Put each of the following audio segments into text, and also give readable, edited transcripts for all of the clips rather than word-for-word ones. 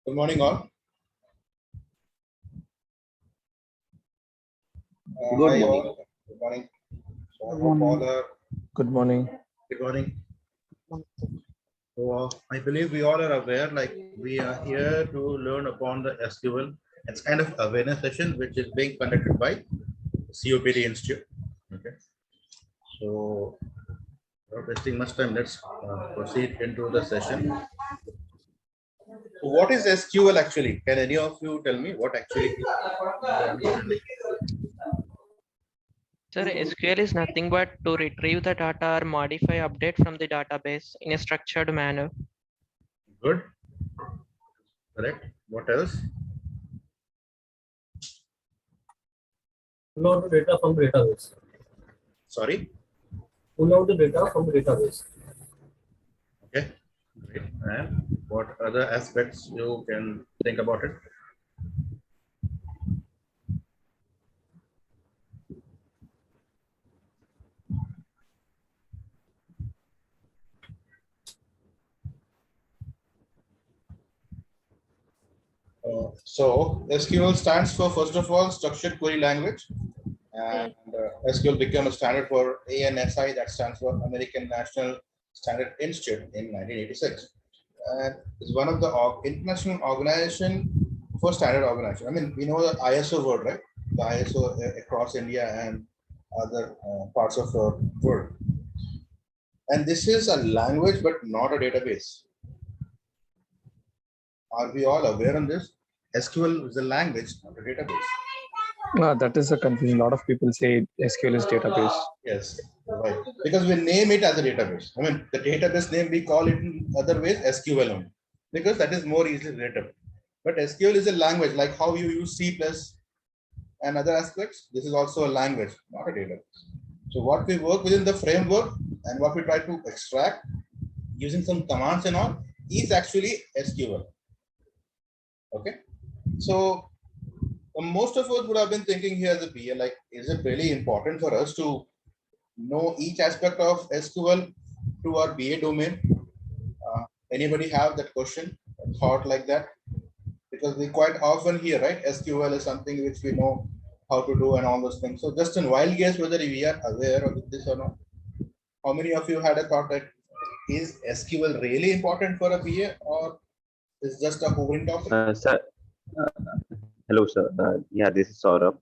Good morning, all. Good Hi, morning. all. Good morning. So I Good hope all morning. are Good morning. good morning. So I believe we all are aware, like we are here to learn upon the SQL. It's kind of awareness session which is being conducted by COPD Institute. Okay. So without wasting much time, let's proceed into the session. What is SQL actually? Can any of you tell me what actually is my understanding? Sir, SQL is nothing but to retrieve the data or modify update from the database in a structured manner. Good. Correct. What else? Pull out the data from the database. Sorry. Pull out the data from the database. Okay. Great. And what other aspects you can think about it? So SQL stands for, first of all, structured query language, and SQL became a standard for ANSI, that stands for American National Standard Institute in 1986, and is one of the international organization for standard organization. I mean, we know the ISO word, right? The ISO across India and other parts of the world. And this is a language, but not a database. Are we all aware on this? SQL is a language, not a database. That is a confusion. A lot of people say SQL is database. Yes, right. Because we name it as a database. I mean, the database name, we call it in other ways SQL only, because that is more easily relatable. But SQL is a language, like how you use C+ and other aspects. This is also a language, not a database. So what we work within the framework and what we try to extract using some commands and all is actually SQL. Okay. So most of us would have been thinking here as a BA, like, is it really important for us to know each aspect of SQL to our BA domain? Anybody have that question, thought like that? Because we quite often hear, right? SQL is something which we know how to do and all those things. So just a wild guess whether we are aware of this or not. How many of you had a thought that is SQL really important for a BA, or is just a hovering topic? Sir, hello, sir. Yeah, this is Saurabh.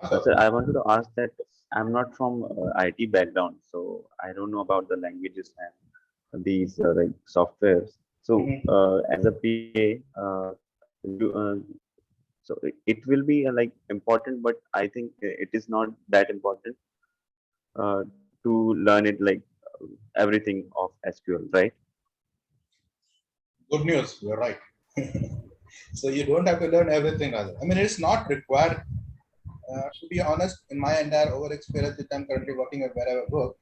Sir, I wanted to ask that I'm not from IT background, so I don't know about the languages and these like softwares. So, as a PA, so it will be like important, but I think it is not that important to learn it like everything of SQL, right? Good news, you're right. So you don't have to learn everything. I mean, it's not required. To be honest, in my entire over experience, which I'm currently working at where I work,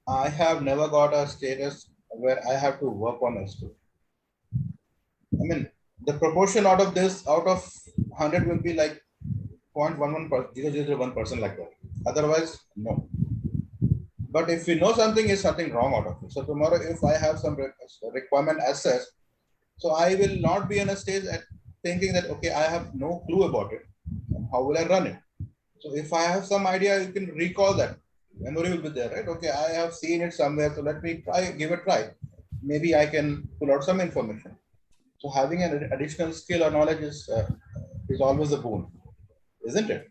I have never got a status where I have to work on SQL. I mean, the proportion out of this, out of 100 will be like 0.11%, like that. Otherwise, no. But if we know something, is something wrong out of it. So tomorrow, if I have some requirement as such, so I will not be in a stage at thinking that, okay, I have no clue about it. How will I run it? So if I have some idea, you can recall that. Memory will be there, right? Okay, I have seen it somewhere, so let me try, give it a try. Maybe I can pull out some information. So having an additional skill or knowledge is always a boon, isn't it?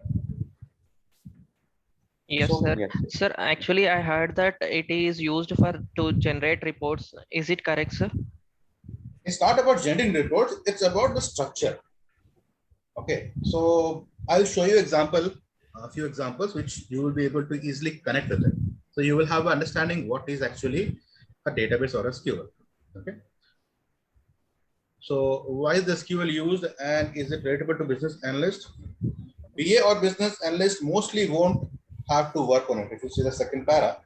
Yes, So, sir. Yes. Sir, actually, I heard that it is used for to generate reports. Is it correct, sir? it's not about generating reports, it's about the structure. Okay, so I'll show you a few examples which you will be able to easily connect with it. So you will have an understanding what is actually a database or a SQL. Okay. So why is the SQL used and is it relatable to business analyst? BA or business analyst mostly won't have to work on it. If you see the second para.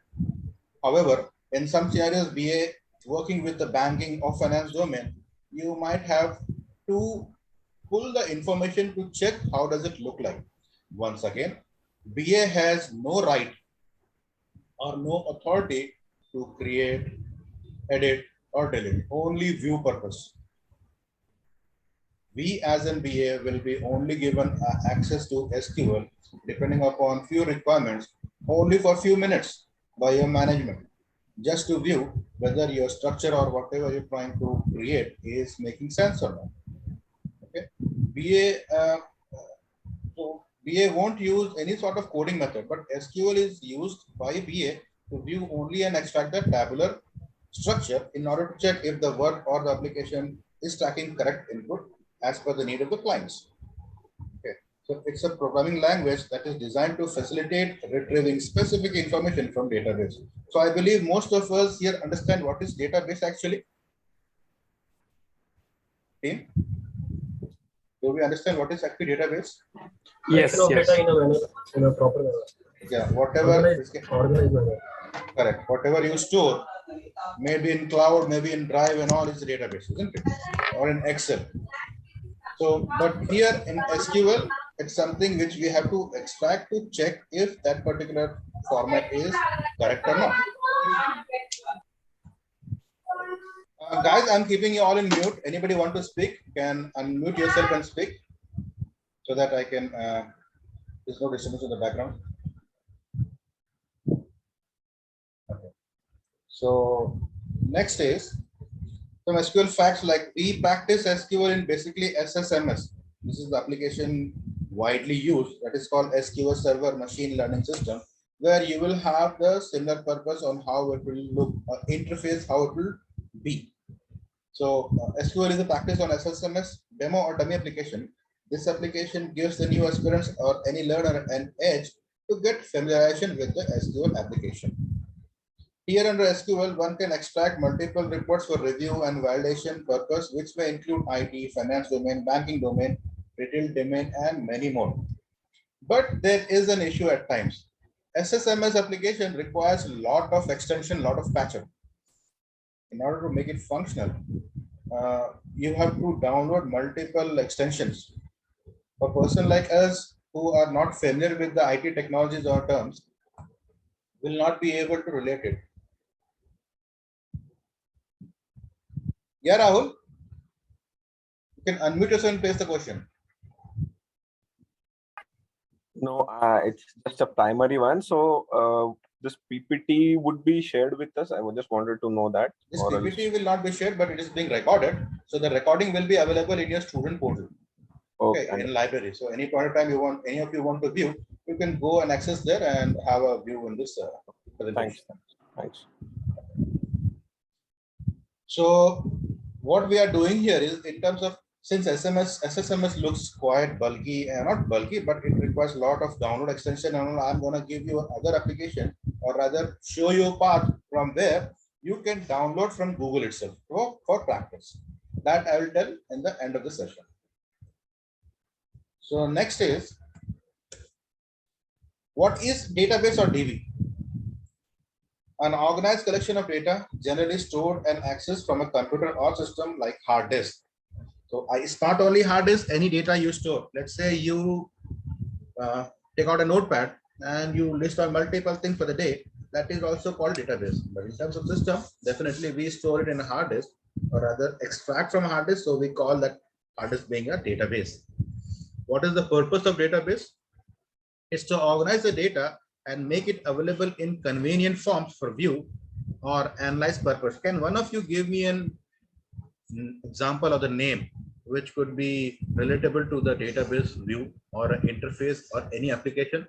However, in some scenarios, BA working with the banking or finance domain, you might have to pull the information to check how does it look like. Once again, BA has no right or no authority to create, edit, or delete, only view purpose. we as an BA will be only given access to SQL depending upon few requirements only for few minutes by your management, just to view whether your structure or whatever you're trying to create is making sense or not. Okay, so BA won't use any sort of coding method, but SQL is used by BA to view only and extract the tabular structure in order to check if the work or the application is tracking correct input as per the need of the clients. Okay, so it's a programming language that is designed to facilitate retrieving specific information from database. So I believe most of us here understand what is database actually. Team, do we understand what is actually database? Yes, Collection of yes. data in a manner, in a proper manner. Yeah, whatever. Organized manner. Correct. Whatever you store, maybe in cloud, maybe in Drive and all is database, isn't it? Or in Excel. So, but here in SQL, it's something which we have to extract to check if that particular format is correct or not. Guys, I'm keeping you all in mute. Anybody want to speak can unmute yourself and speak so that I can, there's no disturbance in the background. Okay. So next is some SQL facts, like we practice SQL in basically SSMS. This is the application widely used that is called SQL Server Machine Learning System, where you will have the similar purpose on how it will look, interface, how it will be. So SQL is a practice on SSMS demo or dummy application. This application gives the new aspirants or any learner an edge to get familiarization with the SQL application. Here under SQL, one can extract multiple reports for review and validation purpose, which may include IT, finance domain, banking domain, retail domain, and many more. But there is an issue at times. SSMS application requires a lot of extension, lot of patch up. In order to make it functional, you have to download multiple extensions. A person like us who are not familiar with the IT technologies or terms will not be able to relate it. Yeah, Rahul, you can unmute yourself and place the question. No, it's just a primary one. So this PPT would be shared with us. I just wanted to know that. This PPT will not be shared, but it is being recorded. So the recording will be available in your student portal. Okay, in library. So any point of time you want, any of you want to view, you can go and access there and have a view in this. Thanks. Thanks. So what we are doing here is, in terms of, since SSMS looks quite bulky, not bulky, but it requires a lot of download extension. And I'm going to give you other application, or rather show you a path from where you can download from Google itself for practice. That I will tell in the end of the session. So next is, what is database or DB? An organized collection of data generally stored and accessed from a computer or system like hard disk. So it's not only hard disk, any data you store. Let's say you take out a notepad and you list out multiple things for the day. That is also called database. But in terms of system, definitely we store it in a hard disk, or rather extract from a hard disk. So we call that hard disk being a database. What is the purpose of database? It's to organize the data and make it available in convenient forms for view or analyze purpose. Can one of you give me an example of the name which could be relatable to the database view or an interface or any application?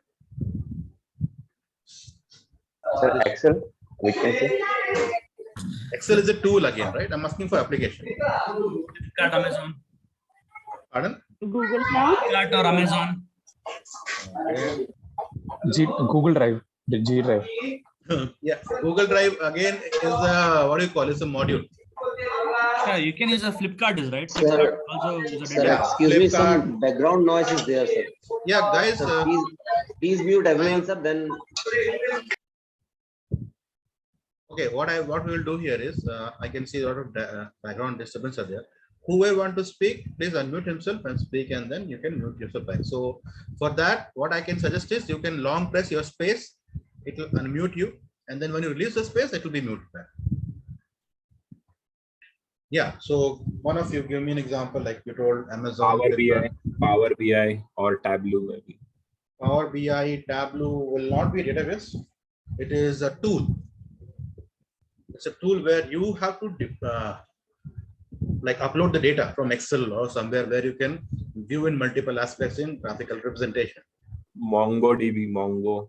Sir, Excel, we can say. Excel is a tool again, right? I'm asking for application. Amazon. Pardon? Google Cloud Or Amazon. Okay. Google Drive, the G Drive. Yeah, Google Drive again is a, what do you call it? It's a module. Yeah, you can use a Flipkart, right? Sir, Flipkart also is a sir, database. excuse me, Flipkart. some background noise is there, sir. Yeah, guys. Sir, please mute everyone, sir. Then. Okay, what we will do here is, I can see a lot of background disturbance are there. Whoever want to speak, please unmute himself and speak, and then you can mute yourself back. So for that, what I can suggest is you can long press your space, it will unmute you, and then when you release the space, it will be muted back. Yeah. So one of you give me an example, like you told Amazon. Power BI or Tableau maybe. Power BI, Tableau will not be a database. It is a tool. It's a tool where you have to like upload the data from Excel or somewhere where you can view in multiple aspects in graphical representation. MongoDB, Mongo.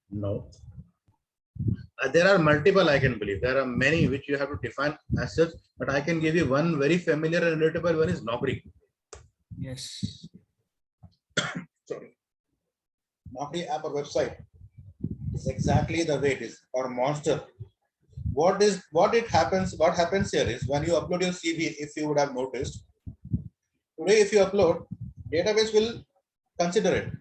No. There are multiple, I can believe. There are many which you have to define as such, but I can give you one very familiar and relatable one is Naukri. Yes. Sorry. Naukri app or website is exactly the way it is, or Monster. What happens here is when you upload your CV, if you would have noticed, today if you upload, database will consider it.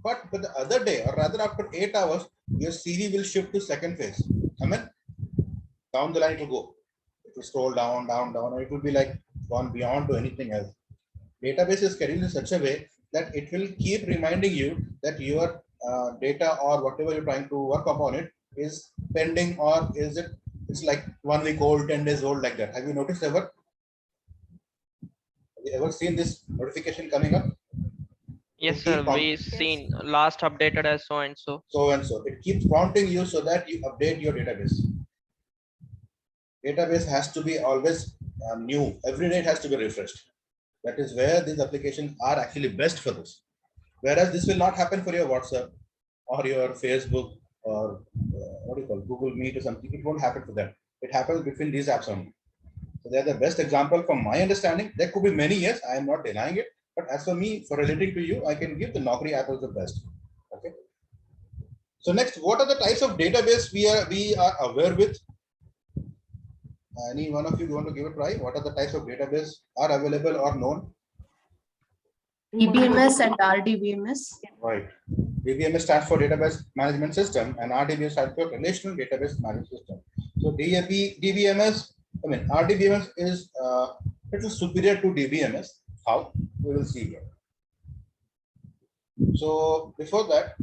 But the other day, or rather after 8 hours, your CV will shift to second phase. I mean, down the line it will go. It will scroll down, and it will be like gone beyond to anything else. Database is scheduled in such a way that it will keep reminding you that your data or whatever you're trying to work upon it is pending, or is it's like 1 week old, 10 days old, like that. Have you noticed ever? Have you ever seen this notification coming up? Yes, sir. We seen last updated as so and so. So and so. It keeps prompting you so that you update your database. Database has to be always new. Every day it has to be refreshed. That is where these applications are actually best for this. Whereas this will not happen for your WhatsApp or your Facebook or what do you call Google Meet or something. It won't happen for them. It happens between these apps only. So they're the best example from my understanding. There could be many, yes, I am not denying it. But as for me, for relating to you, I can give the Naukri app as the best. Okay. So next, what are the types of database we are aware with? Any one of you want to give a try? What are the types of database are available or known? DBMS and RDBMS. Right. DBMS stands for Database Management System, and RDBMS stands for Relational Database Management System. So DBMS, I mean RDBMS is little superior to DBMS. How? We will see here. So before that,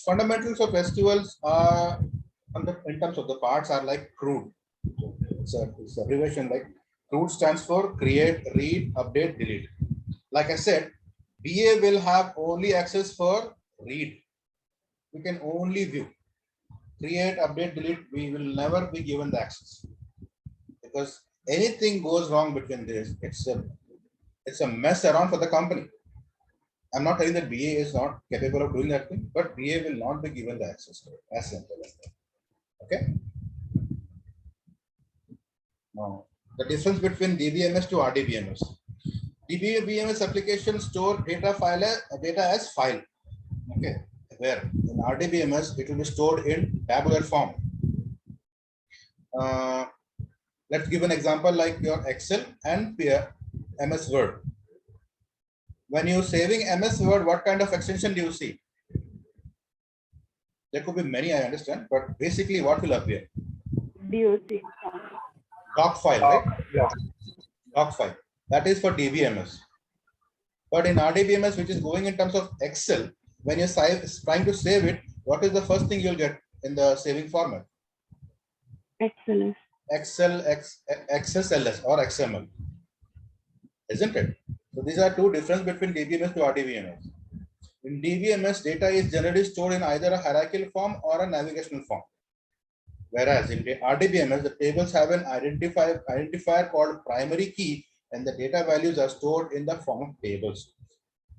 fundamentals of SQLs are in terms of the parts are like CRUD. So it's a abbreviation like CRUD stands for create, read, update, delete. Like I said, BA will have only access for read. We can only view. Create, update, delete, we will never be given the access. Because anything goes wrong between this, it's a mess around for the company. I'm not telling that BA is not capable of doing that thing, but BA will not be given the access to it. As simple as that. Okay. Now, the difference between DBMS to RDBMS. DBMS applications store data as file. Okay, where in RDBMS it will be stored in tabular form. Let's give an example like your Excel and MS Word. When you're saving MS Word, what kind of extension do you see? There could be many, I understand, but basically what will appear? DOC. Doc file, right? Yeah. Doc file. That is for DBMS. But in RDBMS, which is going in terms of Excel, when you're trying to save it, what is the first thing you'll get in the saving format? XLS. XSLS or XML, isn't it? So these are two differences between DBMS to RDBMS. In DBMS, data is generally stored in either a hierarchical form or a navigational form. Whereas in RDBMS, the tables have an identifier called primary key, and the data values are stored in the form of tables.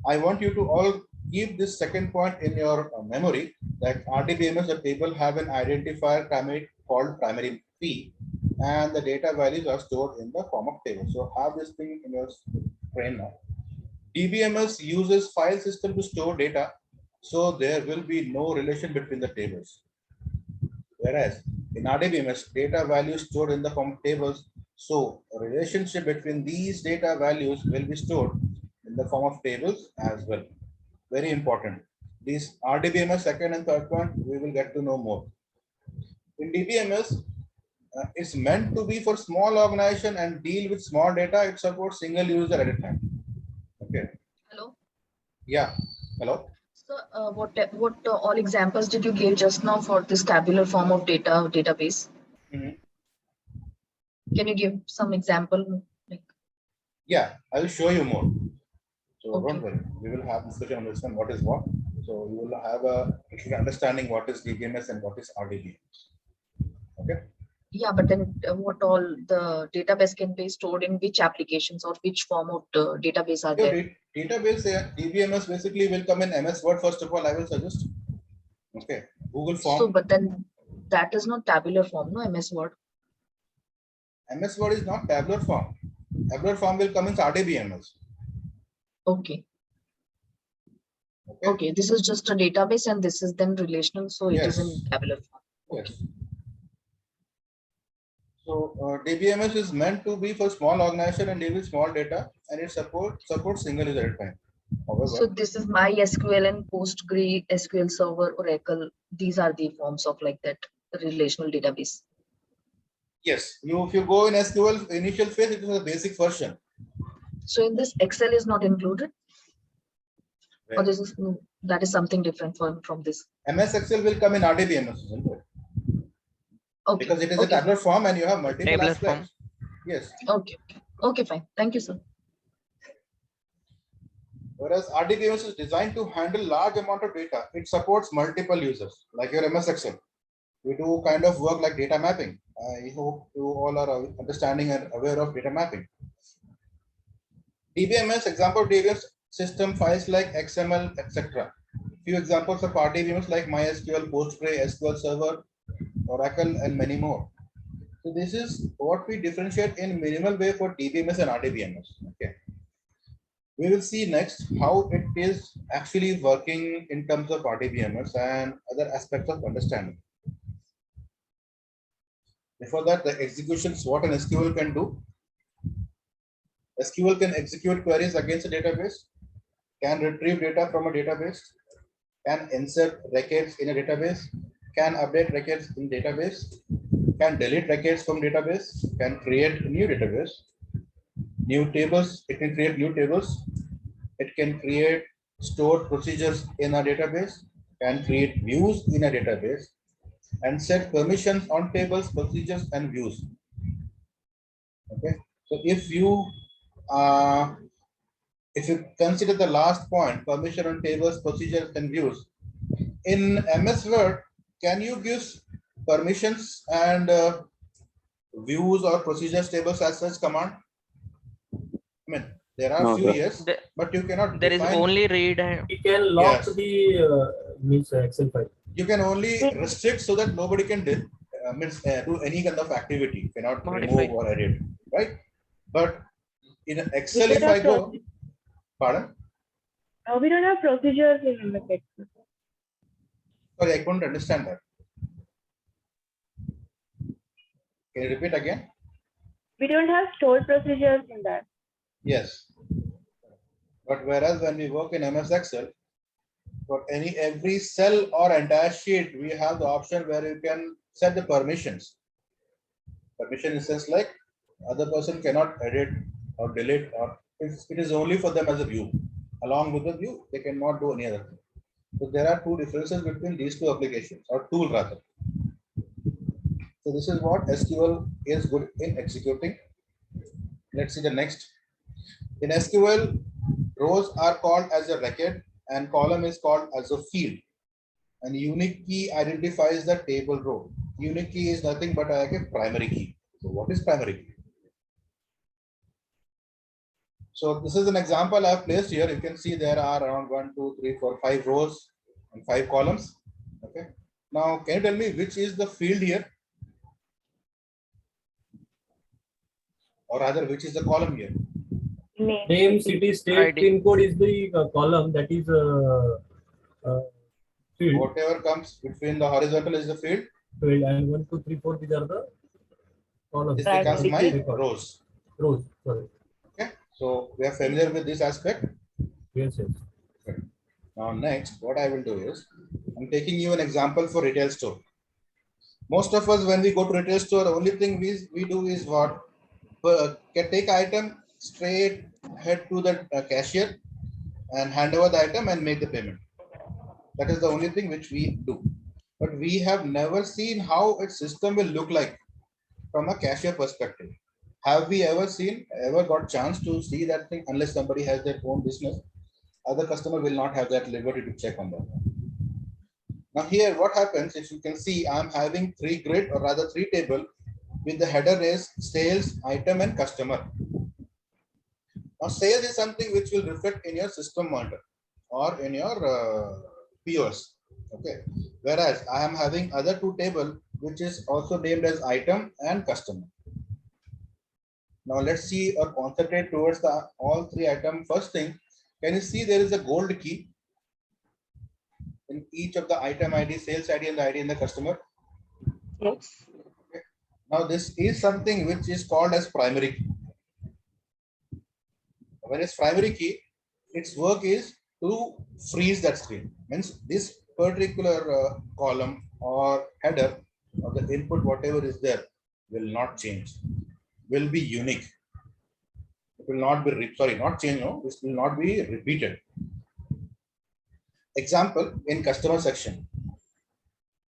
I want you to all keep this second point in your memory, that RDBMS, the table have an identifier called primary key, and the data values are stored in the form of tables. So have this thing in your brain now. DBMS uses file system to store data, so there will be no relation between the tables. Whereas in RDBMS, data values stored in the form of tables, so a relationship between these data values will be stored in the form of tables as well. Very important. These RDBMS second and third point, we will get to know more. In DBMS, it's meant to be for small organization and deal with small data. It supports single user at a time. Okay. Hello. Yeah. Hello. So what all examples did you give just now for this tabular form of database? Can you give some example? Like, Yeah, I will show you more. So Okay. don't worry, we will have discussion on this one, what is what. So you will have a clear understanding what is DBMS and what is RDBMS. Okay. yeah, but then what all the database can be stored in which applications or which form of the database are Your there? database DBMS basically will come in MS Word first of all, I will suggest. Okay. Google So, Form. but then that is not tabular form, no, MS Word. MS Word is not tabular form. Tabular form will come in RDBMS. Okay. Okay. Okay, this is just a database and this is then relational, so it is in Yes. tabular form. Okay. Yes. So DBMS is meant to be for small organization and deal with small data, and it supports single user at a time. However, So this is MySQL and PostgreSQL Server, Oracle. These are the forms of like that relational database. yes, if you go in SQL initial phase, it is a basic version. So in this, Excel is not included, or this is no, that is something different from this. MS Excel will come in RDBMS, isn't it? Okay. Because it is a tabular form and you have multiple Tabular aspects. Yes. Okay. Okay, fine. Thank you, sir. Whereas RDBMS is designed to handle large amount of data. It supports multiple users, like your MS Excel. We do kind of work like data mapping. I hope you all are understanding and aware of data mapping. DBMS, example DBMS system files like XML, etc. Few examples of RDBMS like MySQL, Postgre, SQL Server, Oracle, and many more. So this is what we differentiate in minimal way for DBMS and RDBMS. Okay. We will see next how it is actually working in terms of RDBMS and other aspects of understanding. Before that, the executions, what an SQL can do. SQL can execute queries against a database, can retrieve data from a database, can insert records in a database, can update records in database, can delete records from database, can create new database, new tables, it can create new tables, it can create stored procedures in a database, can create views in a database, and set permissions on tables, procedures, and views. Okay, so if you consider the last point, permission on tables, procedures, and views, in MS Word, can you give permissions and views or procedures tables as such command? I mean, there are No, few sir. yes, but you cannot There is define. only read and We can lock Yes. the means Excel file. You can only restrict so that nobody can do any kind of activity, cannot Modify. remove or edit, right? But in Excel, We if don't I have go, pardon? We don't have procedures in MS Excel. Sorry, I couldn't understand that. Can you repeat again? We don't have stored procedures in that. Yes. But whereas when we work in MS Excel, for every cell or entire sheet, we have the option where you can set the permissions. Permission is just like other person cannot edit or delete, or it is only for them as a view. Along with the view, they cannot do any other thing. So there are two differences between these two applications, or tool rather. So this is what SQL is good in executing. Let's see the next. In SQL, rows are called as a record and column is called as a field. And unique key identifies the table row. Unique key is nothing but like a primary key. So what is primary key? So this is an example I've placed here. You can see there are around 1, 2, 3, 4, 5 rows and 5 columns. Okay. Now, can you tell me which is the field here? Or rather, which is the column here? Name, city, state, ID. pin code is the column, that is field. Whatever comes between the horizontal is the field. Field, and 1, 2, 3, 4, these are the columns. This becomes my rows. Rows, sorry. Okay. So we are familiar with this aspect. Yes, yes. Okay. Now next, what I will do is, I'm taking you an example for retail store. Most of us, when we go to retail store, the only thing we do is what? Can take item straight, head to the cashier and hand over the item and make the payment. That is the only thing which we do. But we have never seen how its system will look like. from a cashier perspective. Have we ever got chance to see that thing? Unless somebody has their own business, other customer will not have that liberty to check on that. Now here, what happens, if you can see, I'm having 3 grid, or rather 3 table, with the header is sales, item, and customer. Now sales is something which will reflect in your system monitor or in your POS. Okay. Whereas I am having other 2 table, which is also named as item and customer. Now let's see or concentrate towards the all 3 item. First thing, can you see there is a gold key in each of the item ID, sales ID, and the ID in the customer? Yes. Okay. Now this is something which is called as primary key. When it's primary key, its work is to freeze that screen. Means this particular column or header or the input, whatever is there, will not change, will be unique. It will not be, not change, no, this will not be repeated. Example, in customer section,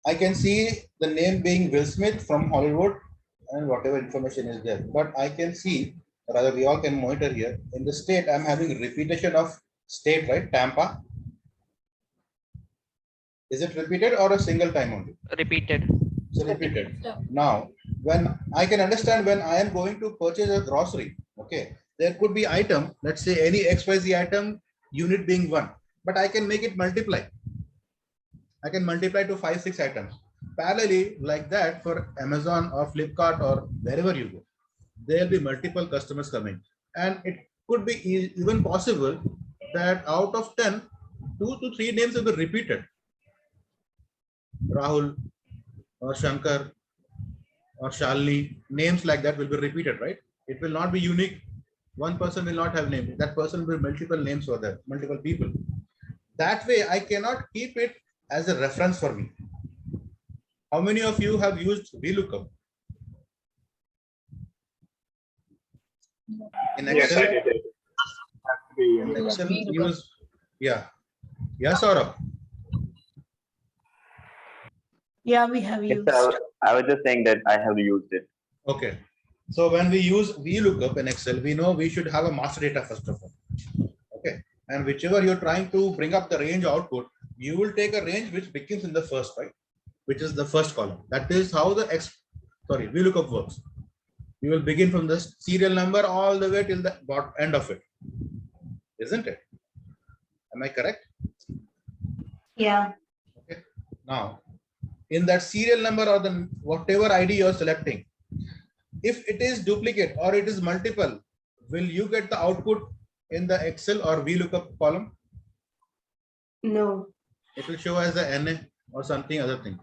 I can see the name being Will Smith from Hollywood and whatever information is there. But I can see, rather we all can monitor here, in the state, I'm having repetition of state, right? Tampa. Is it repeated or a single time only? Repeated. So repeated. Now, when I can understand when I am going to purchase a grocery, okay, there could be item, let's say any XYZ item, unit being 1, but I can make it multiply. I can multiply to 5, 6 items. Parallelly, like that for Amazon or Flipkart or wherever you go, there will be multiple customers coming. And it could be even possible that out of 10, 2 to 3 names will be repeated. Rahul or Shankar or Shalini, names like that will be repeated, right? It will not be unique. One person will not have name. That person will multiple names for that, multiple people. That way, I cannot keep it as a reference for me. How many of you have used VLOOKUP? In Excel? Yes, I did. In Excel use, yeah. Yes, Saurabh? Yeah, we have Yes, used. sir, I was just saying that I have used it. Okay. So when we use VLOOKUP in Excel, we know we should have a master data first of all. Okay. And whichever you're trying to bring up the range output, you will take a range which begins in the first, right? Which is the first column. That is how the VLOOKUP works. You will begin from the serial number all the way till the end of it. Isn't it? Am I correct? Yeah. Okay. Now, in that serial number or the whatever ID you're selecting, if it is duplicate or it is multiple, will you get the output in the Excel or VLOOKUP column? No. It will show as a NA or something other thing,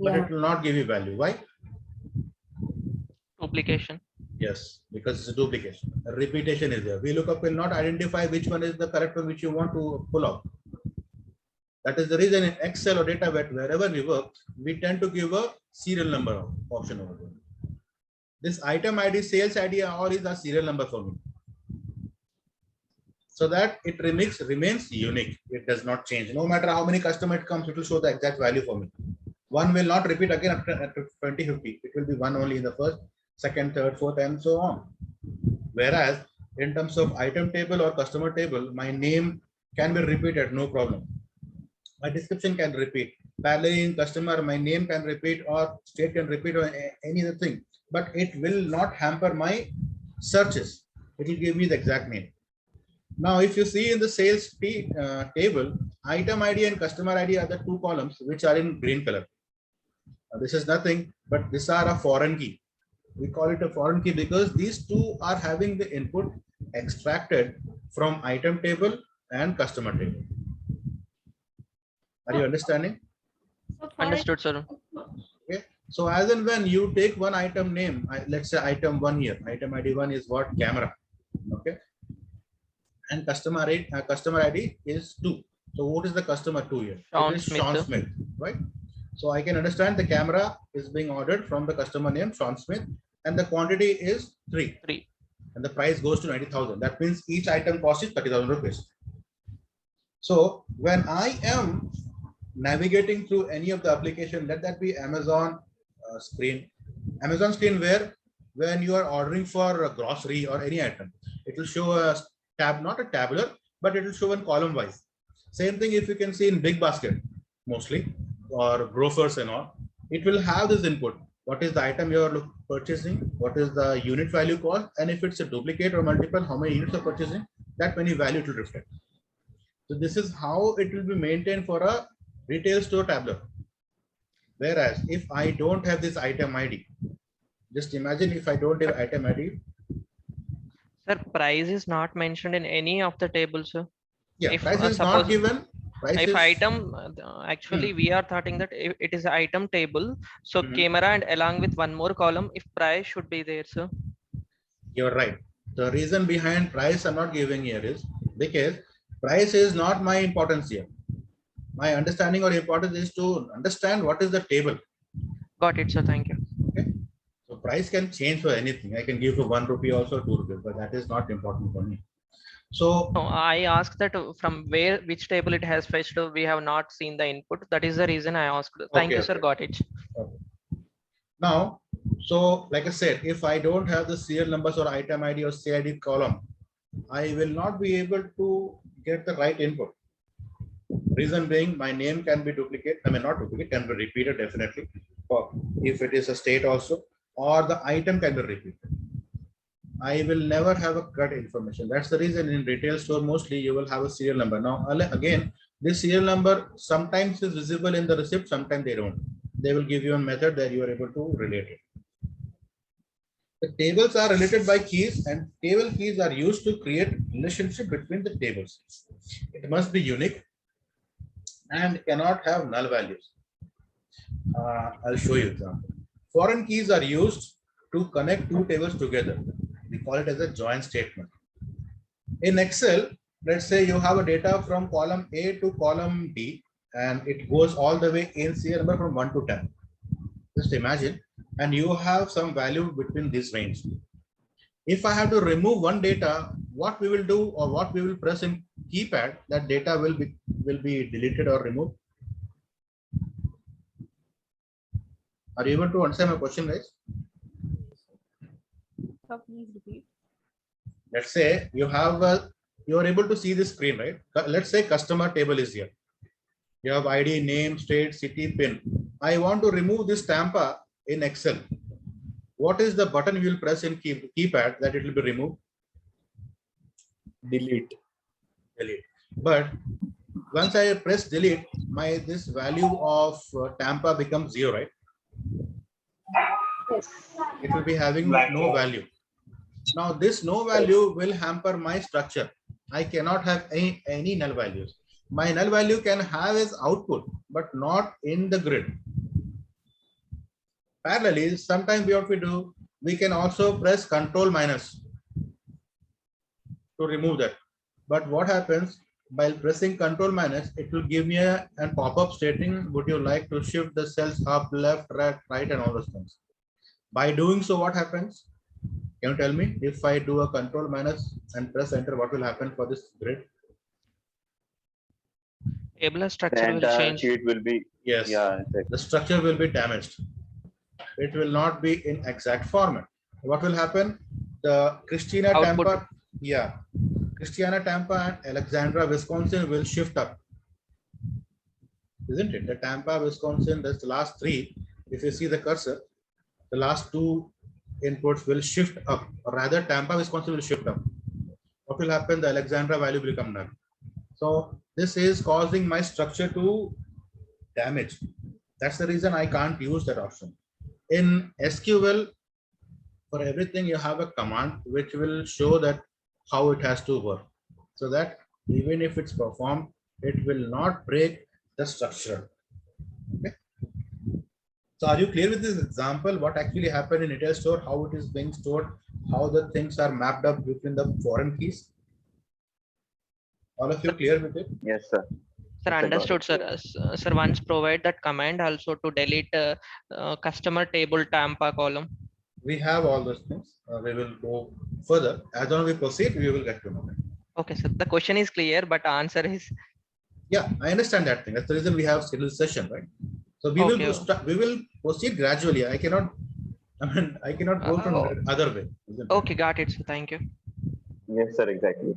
but Yeah. it will not give you value. Why? Duplication. Yes, because it's a duplication. A repetition is there. VLOOKUP will not identify which one is the correct one which you want to pull out. That is the reason in Excel or data wherever we work, we tend to give a serial number option over there. This item ID, sales ID, all is a serial number for me, so that it remains unique. It does not change. No matter how many customers it comes, it will show the exact value for me. One will not repeat again after 2050. It will be one only in the first, second, third, fourth, and so on. Whereas in terms of item table or customer table, my name can be repeated, no problem. My description can repeat. Parallelly in customer, my name can repeat or state can repeat or any other thing, but it will not hamper my searches. It will give me the exact name. Now, if you see in the sales table, item ID and customer ID are the 2 columns which are in green color. This is nothing, but these are a foreign key. We call it a foreign key because these 2 are having the input extracted from item table and customer table. Are you understanding? Understood, sir. Okay. So as and when you take one item name, let's say item 1 here, item ID 1 is what? Camera. Okay. And customer ID is 2. So what is the customer 2 here? Sean it is Smith. Sean Smith, right? So I can understand the camera is being ordered from the customer name Sean Smith, and the quantity is 3. And the price goes to 90,000. That means each item cost is 30,000 rupees. So when I am navigating through any of the application, let that be Amazon screen, Amazon screen where when you are ordering for a grocery or any item, it will show a tab, not a tabular, but it will show in column wise. Same thing if you can see in big basket, mostly, or grocers and all, it will have this input. What is the item you are purchasing? What is the unit value cost? And if it's a duplicate or multiple, how many units are purchasing? That many value to reflect. So this is how it will be maintained for a retail store tabular. Whereas if I don't have this item ID, just imagine if I don't have item ID. Sir, price is not mentioned in any of the tables, sir. Yeah, If, price is suppose, not given. Price if is, item, actually we are thinking that it is item table. So camera and along with one more column, if price should be there, sir. You're right. The reason behind price I'm not giving here is because price is not my importance here. My understanding or importance is to understand what is the table. Got it, sir. Thank you. Okay. So price can change for anything. I can give for 1 rupee also 2 rupees, but that is not important for me. So No, I asked that from where, which table it has fetched. We have not seen the input. That is the reason I asked. Thank you, sir. Got it. Okay. Now, so like I said, if I don't have the serial numbers or item ID or CID column, I will not be able to get the right input. Reason being, my name can be duplicate. I mean, not duplicate, can be repeated definitely. Or if it is a state also, or the item can be repeated. I will never have a cut information. That's the reason in retail store, mostly you will have a serial number. Now, again, this serial number sometimes is visible in the receipt, sometimes they don't. They will give you a method that you are able to relate it. The tables are related by keys, and table keys are used to create relationship between the tables. It must be unique and cannot have null values. I'll show you example. Foreign keys are used to connect two tables together. We call it as a join statement. In Excel, let's say you have a data from column A to column D, and it goes all the way in serial number from 1 to 10. Just imagine, and you have some value between this range. If I have to remove one data, what we will do or what we will press in keypad, that data will be deleted or removed. Are you able to understand my question, guys? Please repeat. Let's say you have you are able to see this screen, right? Let's say customer table is here. You have ID, name, state, city, pin. I want to remove this Tampa in Excel. What is the button you will press in keypad that it will be removed? Delete. Delete. But once I press delete, this value of Tampa becomes 0, right? Yes. It will be having no value. Now this no value will hamper my structure. I cannot have any null values. My null value can have as output, but not in the grid. Parallelly, sometimes what we do, we can also press Control minus to remove that. But what happens by pressing Control minus, it will give me a pop-up stating, would you like to shift the cells up, left, right, and all those things. By doing so, what happens? Can you tell me if I do a Control minus and press enter, what will happen for this grid? Table structure will change. Sheet will be, yes. Yeah, exactly. The structure will be damaged. It will not be in exact format. What will happen? The Christina Output. Tampa, yeah, Christiana Tampa and Alexandra, Wisconsin will shift up, isn't it? The Tampa, Wisconsin, that's the last three. If you see the cursor, the last two inputs will shift up, or rather Tampa, Wisconsin will shift up. What will happen? The Alexandra value will become null. So this is causing my structure to damage. That's the reason I can't use that option. In SQL, for everything you have a command which will show that how it has to work, so that even if it's performed, it will not break the structure. Okay. So are you clear with this example? What actually happened in retail store, how it is being stored, how the things are mapped up between the foreign keys? All of you clear with it? Yes, sir. Sir, understood, sir. Sir, once provide that command also to delete customer table Tampa column. We have all those things. We will go further. As long as we proceed, we will get to know that. Okay, sir. The question is clear, but answer is. Yeah, I understand that thing. That's the reason we have scheduled session, right? So we will proceed gradually. I cannot I mean, I cannot go from the other way. Isn't it? Okay, got it. So thank you. Yes, sir, exactly.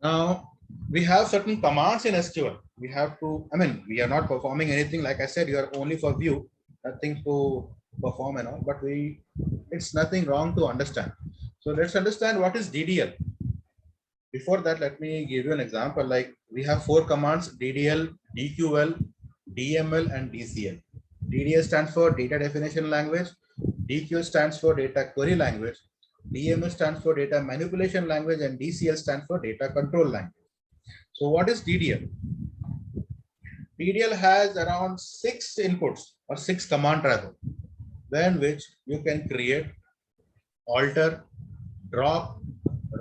Now we have certain commands in SQL. We have to, I mean, we are not performing anything. Like I said, you are only for view, nothing to perform and all, but it's nothing wrong to understand. So let's understand what is DDL. Before that, let me give you an example. Like we have 4 commands: DDL, DQL, DML, and DCL. DDL stands for data definition language. DQL stands for data query language. DML stands for data manipulation language, and DCL stands for data control language. So what is DDL? DDL has around 6 inputs or 6 command rather, when which you can create, alter, drop,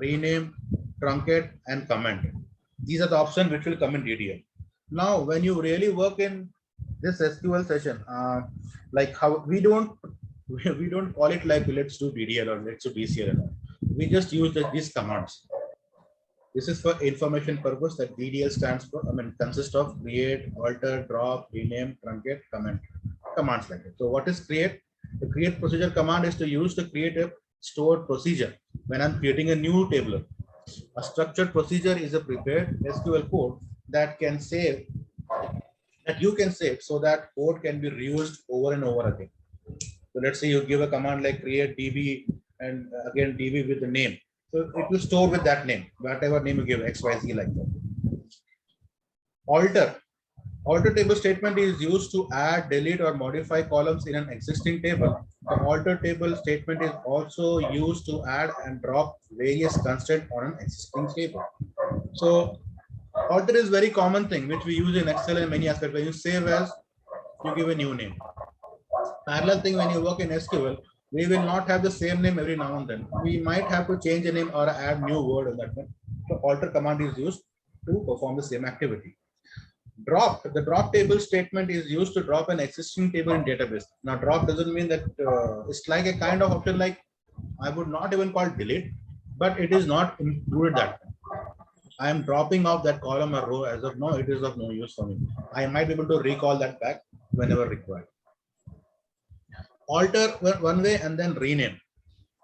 rename, truncate, and comment. These are the options which will come in DDL. Now, when you really work in this SQL session, like how we don't call it like let's do DDL or let's do DCL. We just use these commands. This is for information purpose that DDL stands for. I mean, consists of create, alter, drop, rename, truncate, comment, commands like that. So, what is create? The create procedure command is to use to create a stored procedure when I'm creating a new table. A structured procedure is a prepared SQL code that can save, that you can save so that code can be reused over and over again. So let's say you give a command like create DB and again DB with the name. So it will store with that name, whatever name you give, XYZ like that. Alter table statement is used to add, delete, or modify columns in an existing table. The alter table statement is also used to add and drop various constraints on an existing table. So alter is very common thing which we use in Excel in many aspects. When you save as, you give a new name. Parallel thing when you work in SQL, we will not have the same name every now and then. We might have to change a name or add new word in that one. So alter command is used to perform the same activity. The drop table statement is used to drop an existing table in database. Now drop doesn't mean that it's like a kind of option, like I would not even call delete, but it is not included that. I am dropping off that column or row. As of now, it is of no use for me. I might be able to recall that back whenever required. Alter one way and then rename.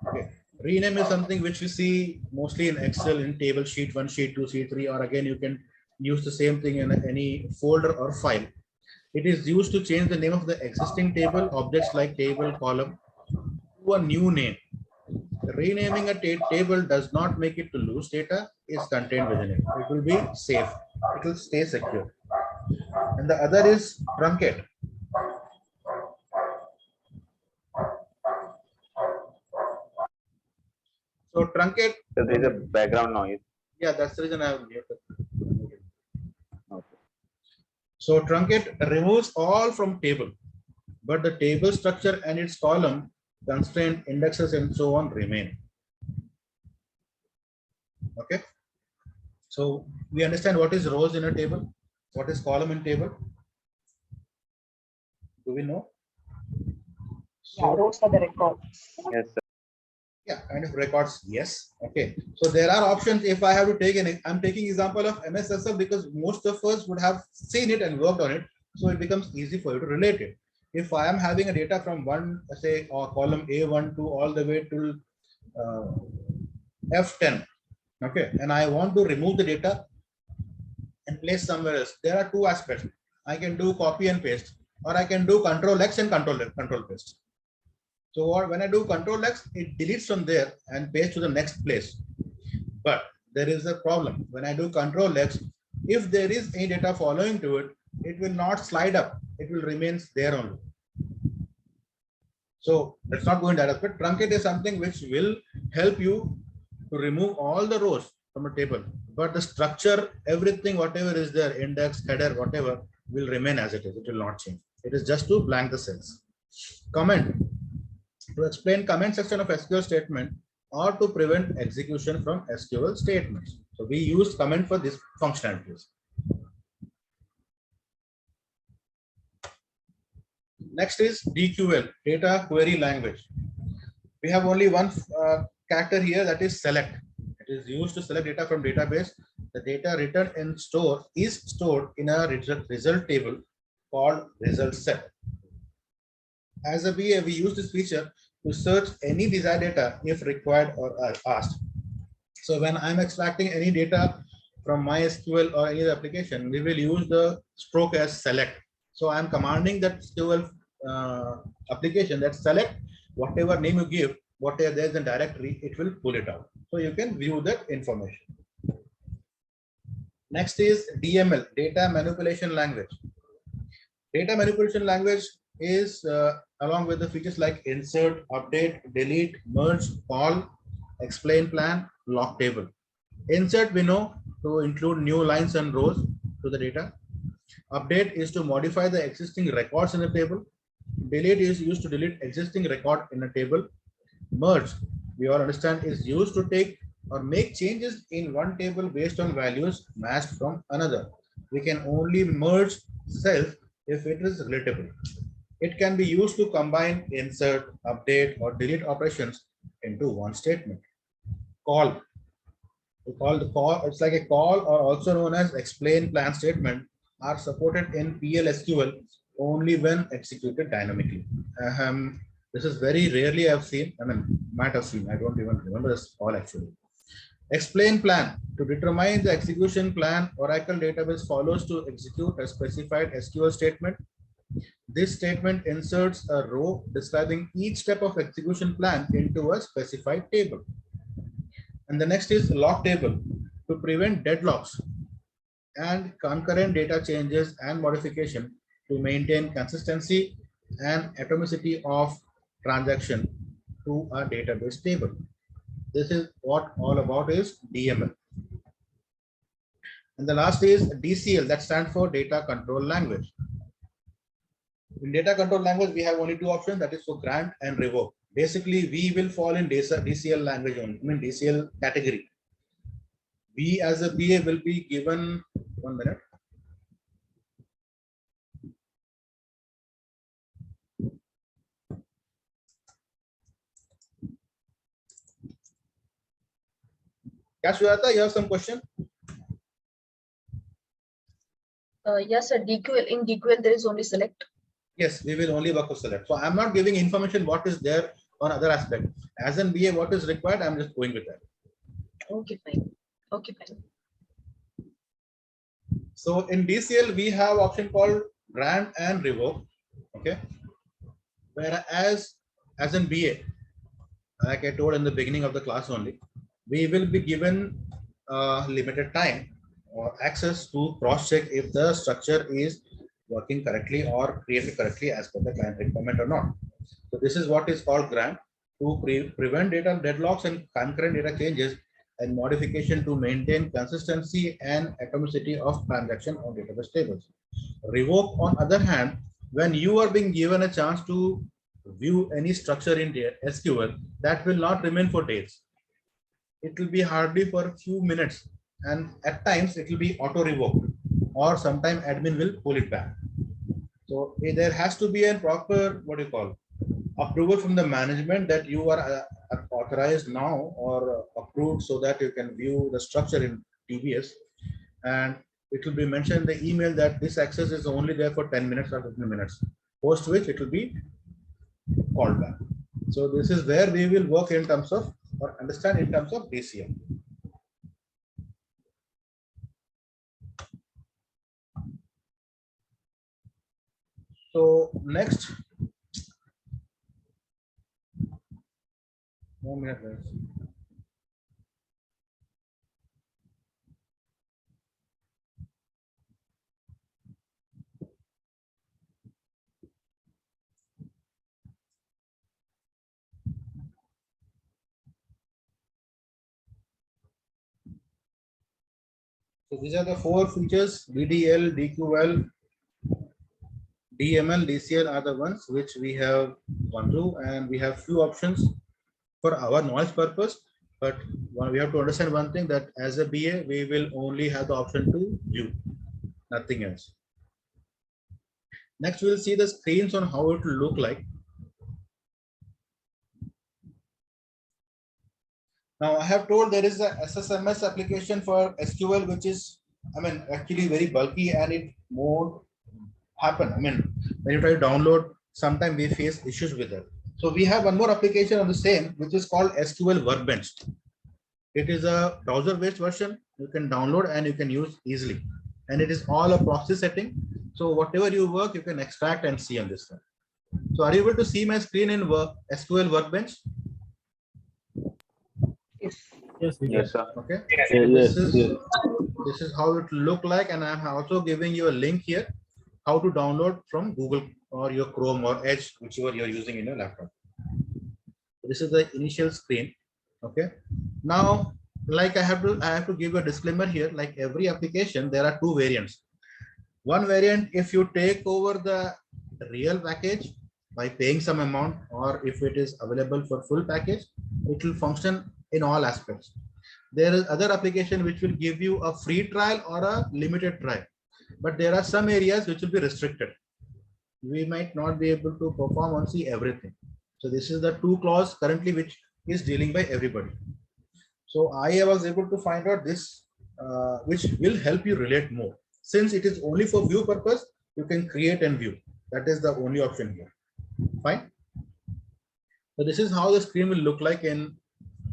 Okay. Rename is something which we see mostly in Excel in table sheet 1, sheet 2, sheet 3, or again you can use the same thing in any folder or file. It is used to change the name of the existing table, objects like table, column, to a new name. Renaming a table does not make it to lose data, is contained within it. It will be safe. It will stay secure. And the other is truncate. So truncate. So there is a background noise. Yeah, that's the reason I have muted. Okay. So truncate removes all from table, but the table structure and its column, constraint, indexes, and so on remain. Okay. So we understand what is rows in a table, what is column in table. Do we know? Yeah, rows are the records. Yes, sir. Yeah, kind of records. Yes. Okay. So there are options. If I have to take I'm taking example of MSSL because most of us would have seen it and worked on it. So it becomes easy for you to relate it. If I am having a data from one, say, or column A1 to all the way to F10. Okay. And I want to remove the data and place somewhere else. There are 2 aspects. I can do copy and paste, or I can do Control X and Control paste. So when I do Control X, it deletes from there and pastes to the next place. But there is a problem. When I do Control X, if there is any data following to it, it will not slide up. It will remain there only. So let's not go into that aspect. Truncate is something which will help you to remove all the rows from a table. But the structure, everything, whatever is there, index, header, whatever, will remain as it is. It will not change. It is just to blank the cells. Comment. To explain comment section of SQL statement or to prevent execution from SQL statements. So we use comment for this functionalities. Next is DQL, data query language. We have only one character here, that is select. It is used to select data from database. The data returned in store is stored in a result table called result set. As a BA, we use this feature to search any desired data if required or asked. So when I'm extracting any data from MySQL or any other application, we will use the stroke as select. So I'm commanding that SQL application that select whatever name you give, whatever there's in directory, it will pull it out. So you can view that information. Next is DML, data manipulation language. Data manipulation language is along with the features like insert, update, delete, merge, call, explain plan, lock table. Insert we know to include new lines and rows to the data. Update is to modify the existing records in the table. Delete is used to delete existing record in a table. Merge, we all understand, is used to take or make changes in one table based on values matched from another. We can only merge cells if it is relatable. It can be used to combine insert, update, or delete operations into one statement. Call. We call the call, it's like a call, or also known as explain plan statement, are supported in PL/SQL only when executed dynamically. This is very rarely I've seen, might have seen, I don't even remember this call actually. Explain plan, to determine the execution plan, Oracle database follows to execute a specified SQL statement. This statement inserts a row describing each step of execution plan into a specified table. And the next is lock table, to prevent deadlocks and concurrent data changes and modification to maintain consistency and atomicity of transaction to a database table. This is what all about is DML. And the last is DCL, that stands for data control language. In data control language, we have only two options, that is for grant and revoke. Basically, we will fall in DCL language only, DCL category. We as a BA will be given 1 minute. Kashwata, you have some question? Yes, sir. DQL, in DQL, there is only select. Yes, we will only work for select. So I'm not giving information what is there on other aspect. As in BA, what is required, I'm just going with that. Okay, fine. Okay, fine. So in DCL, we have option called grant and revoke. Okay. Whereas as in BA, like I told in the beginning of the class only, we will be given limited time or access to cross-check if the structure is working correctly or created correctly as per the client requirement or not. So this is what is called grant, to prevent data deadlocks and concurrent data changes and modification to maintain consistency and atomicity of transaction on database tables. Revoke, on other hand, when you are being given a chance to view any structure in SQL, that will not remain for days. It will be hardly for a few minutes, and at times it will be auto revoked, or sometime admin will pull it back. So there has to be a proper, what do you call, approval from the management that you are authorized now or approved so that you can view the structure in DBS, and it will be mentioned in the email that this access is only there for 10 minutes or 15 minutes, post which it will be called back. So this is where we will work in terms of, or understand in terms of DCL. So next, 1 minute. So these are the 4 features: BDL, DQL, DML, DCL are the ones which we have gone through, and we have few options for our knowledge purpose. But we have to understand one thing, that as a BA, we will only have the option to view, nothing else. Next, we'll see the screens on how it will look like. Now, I have told there is a SSMS application for SQL, which is, actually very bulky, and it won't happen. When you try to download sometimes we face issues with that. So we have one more application on the same, which is called SQL Workbench. It is a browser-based version. You can download and you can use easily. And it is all a proxy setting. So whatever you work, you can extract and see on this one. So are you able to see my screen in SQL Workbench? Yes. Yes, we Yes, sir. Okay. Yes. This is how it look like, and I'm also giving you a link here how to download from Google or your Chrome or Edge, whichever you're using in your laptop. This is the initial screen. Okay. Now, like I have to give a disclaimer here. Like every application, there are two variants. One variant, if you take over the real package by paying some amount, or if it is available for full package, it will function in all aspects. There is other application which will give you a free trial or a limited trial, but there are some areas which will be restricted. We might not be able to perform or see everything. So this is the two clause currently which is dealing by everybody. So I was able to find out this, which will help you relate more. Since it is only for view purpose, you can create and view. That is the only option here. Fine. So this is how the screen will look like in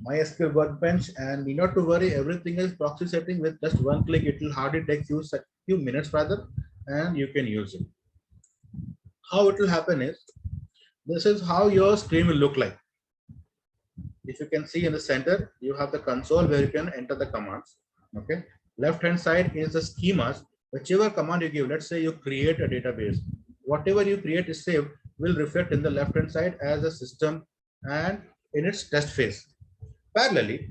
MySQL Workbench, and need not to worry, everything is proxy setting. With just one click, it will hardly take you a few minutes rather, and you can use it. How it will happen is, this is how your screen will look like. If you can see in the center, you have the console where you can enter the commands. Okay. Left hand side is the schemas. Whichever command you give, let's say you create a database, whatever you create is saved will reflect in the left hand side as a system and in its test phase. Parallelly,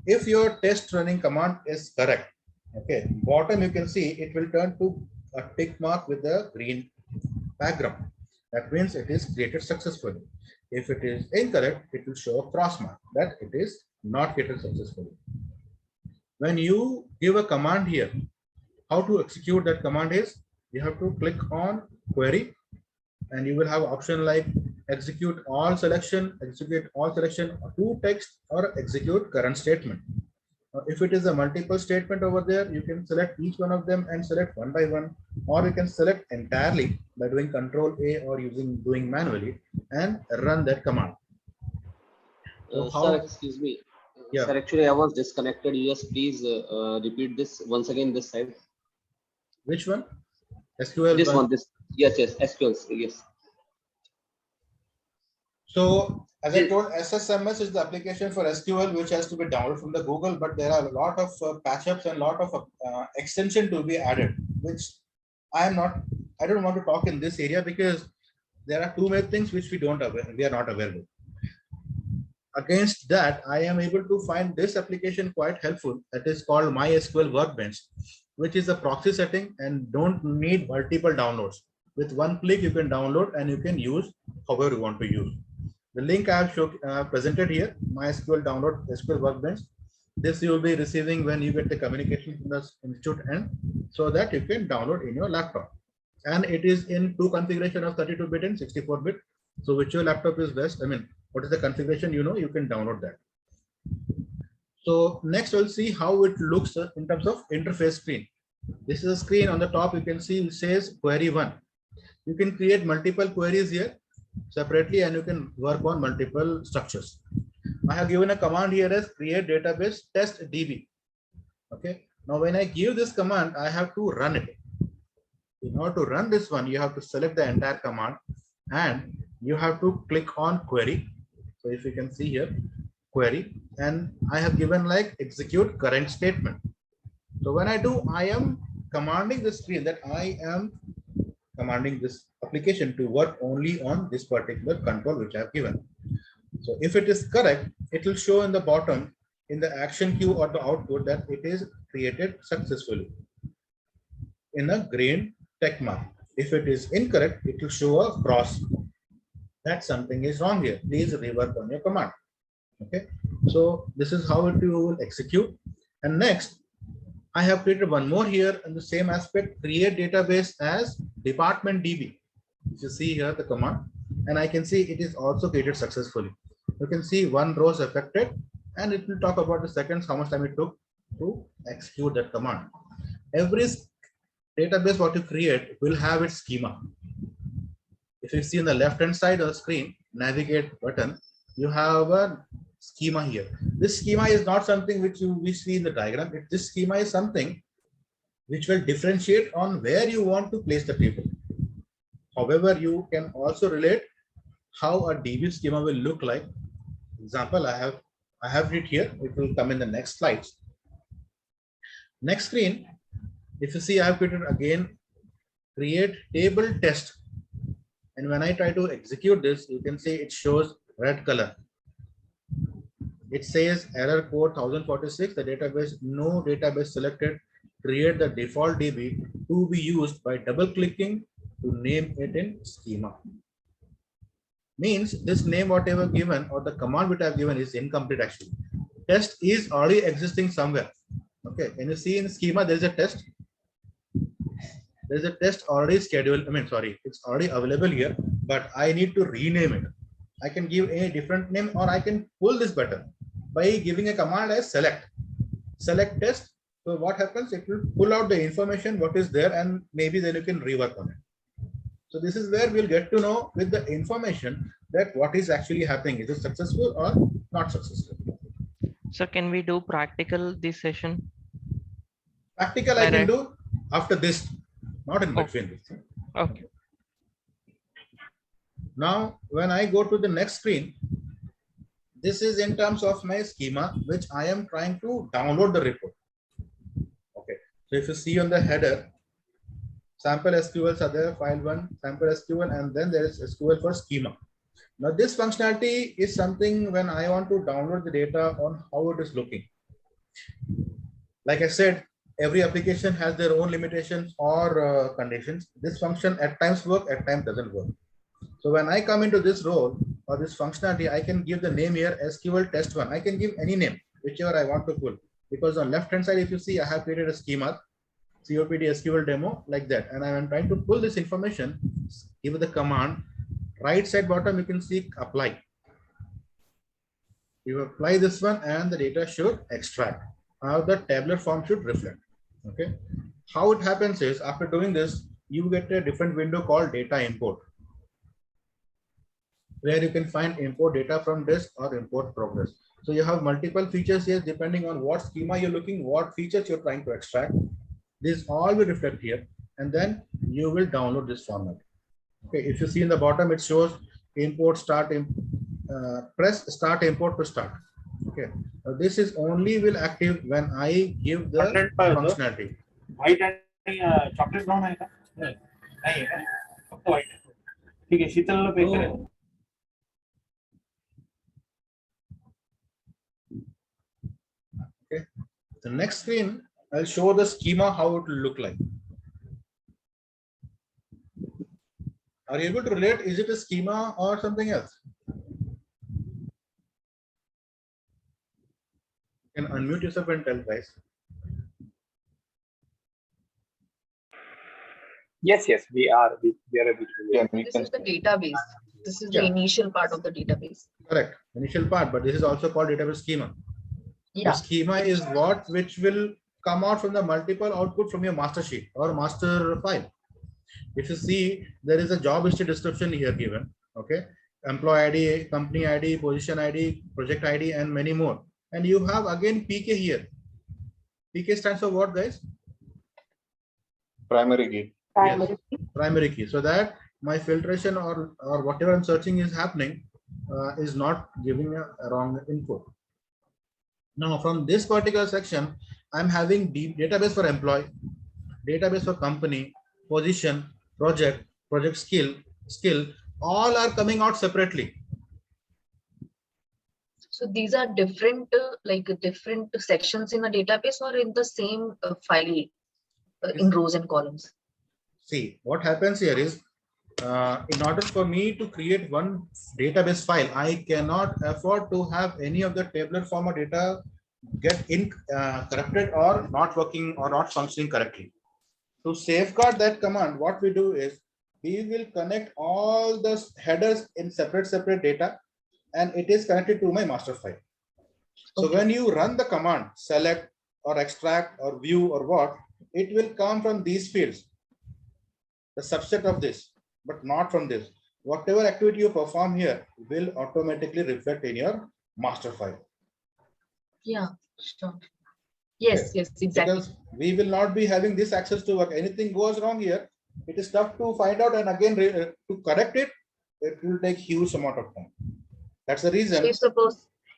if your test running command is correct, okay, bottom you can see it will turn to a tick mark with the green background. That means it is created successfully. If it is incorrect, it will show a cross mark that it is not created successfully. When you give a command here, how to execute that command is, you have to click on query, and you will have option like execute all selection, to text, or execute current statement. If it is a multiple statement over there, you can select each one of them and select one by one, or you can select entirely by doing Control A or doing manually and run that command. So Sir, excuse me. Yeah. Sir, actually, I was disconnected. Yes, please repeat this once again. This side. Which one? SQL. This one. This. Yes. SQL. Yes. So as I told, SSMS is the application for SQL, which has to be downloaded from the Google, but there are a lot of patch-ups and a lot of extension to be added, which I don't want to talk in this area because there are too many things which we are not aware of. Against that, I am able to find this application quite helpful. That is called MySQL Workbench, which is a proxy setting and don't need multiple downloads. With one click, you can download and you can use however you want to use. The link I have presented here, MySQL download SQL Workbench. This you will be receiving when you get the communication from the institute end, so that you can download in your laptop. And it is in two configuration of 32-bit and 64-bit. So whichever laptop is best, what is the configuration, you can download that. So next we'll see how it looks in terms of interface screen. This is a screen on the top. You can see it says query 1. You can create multiple queries here separately and you can work on multiple structures. I have given a command here as create database test DB. Okay. Now when I give this command, I have to run it. In order to run this one, you have to select the entire command and you have to click on query. So if you can see here, query, and I have given like execute current statement. So when I do, I am commanding the screen that I am commanding this application to work only on this particular control which I have given. So if it is correct, it will show in the bottom in the action queue or the output that it is created successfully in a green check mark. If it is incorrect, it will show a cross that something is wrong here. Please rework on your command. Okay, so this is how it will execute. And next, I have created one more here in the same aspect, create database as department DB. If you see here the command, and I can see it is also created successfully. You can see one row is affected, and it will talk about the seconds, how much time it took to execute that command. Every database what you create will have its schema. If you see on the left hand side of the screen, navigate button, you have a schema here. This schema is not something which we see in the diagram. This schema is something which will differentiate on where you want to place the table. However, you can also relate how a DB schema will look like. Example, I have it here. It will come in the next slides. Next screen, if you see, I have created again, create table test. And when I try to execute this, you can see it shows red color. It says error code 1046, the database, no database selected, create the default DB to be used by double clicking to name it in schema. Means this name whatever given or the command which I have given is incomplete actually. Test is already existing somewhere. Okay, can you see in schema there is a test? There is a test already scheduled. It's already available here, but I need to rename it. I can give a different name or I can pull this button by giving a command as select test. So what happens? It will pull out the information what is there and maybe then you can rework on it. So this is where we'll get to know with the information that what is actually happening. Is it successful or not successful? So can we do practical this session? Practical I can do after this, not in between this. Okay. Now, when I go to the next screen, this is in terms of my schema, which I am trying to download the report. Okay. So if you see on the header, sample SQLs are there, file 1, sample SQL, and then there is SQL for schema. Now this functionality is something when I want to download the data on how it is looking. Like I said, every application has their own limitations or conditions. This function at times work, at times doesn't work. So when I come into this role or this functionality, I can give the name here SQL test 1. I can give any name, whichever I want to pull. Because on left hand side, if you see, I have created a schema, COPD SQL demo like that. And I am trying to pull this information, give the command, right side bottom, you can see apply. You apply this one and the data should extract. Now the tabular form should reflect. Okay. How it happens is after doing this, you get a different window called data import, where you can find import data from disk or import progress. So you have multiple features here depending on what schema you're looking, what features you're trying to extract. This all will reflect here, and then you will download this format. Okay, if you see in the bottom, it shows import start, press start import to start. Okay, now this is only will active when I give the functionality. White and chocolate brown है क्या? नहीं है क्या? अब तो white है. ठीक है, शीतल लो पे करें. Okay, the next screen, I'll show the schema how it will look like. Are you able to relate? Is it a schema or something else? You can unmute yourself and tell, guys. Yes, we are able to. This is the database. This is the initial part of the database. Correct, initial part, but this is also called database schema. Yeah. The schema is which will come out from the multiple output from your master sheet or master file. If you see, there is a job history description here given. Okay, employee ID, company ID, position ID, project ID, and many more. And you have again PK here. PK stands for what, guys? Primary key. Yes, primary key. So that my filtration or whatever I'm searching is happening is not giving a wrong input. Now from this particular section, I'm having database for employee, database for company, position, project skill, all are coming out separately. So these are different, different sections in a database or in the same file in rows and columns? See, what happens here is, in order for me to create one database file, I cannot afford to have any of the tabular form of data get corrupted or not working or not functioning correctly. To safeguard that command, what we do is we will connect all the headers in separate data, and it is connected to my master file. So Okay. when you run the command, select or extract or view or what, it will come from these fields, the subset of this, but not from this. whatever activity you perform here will automatically reflect in your master file. Yeah, sure. Yes, yes, exactly. Because we will not be having this access to work. Anything goes wrong here, it is tough to find out, and again to correct it, it will take huge amount of time. That's the reason.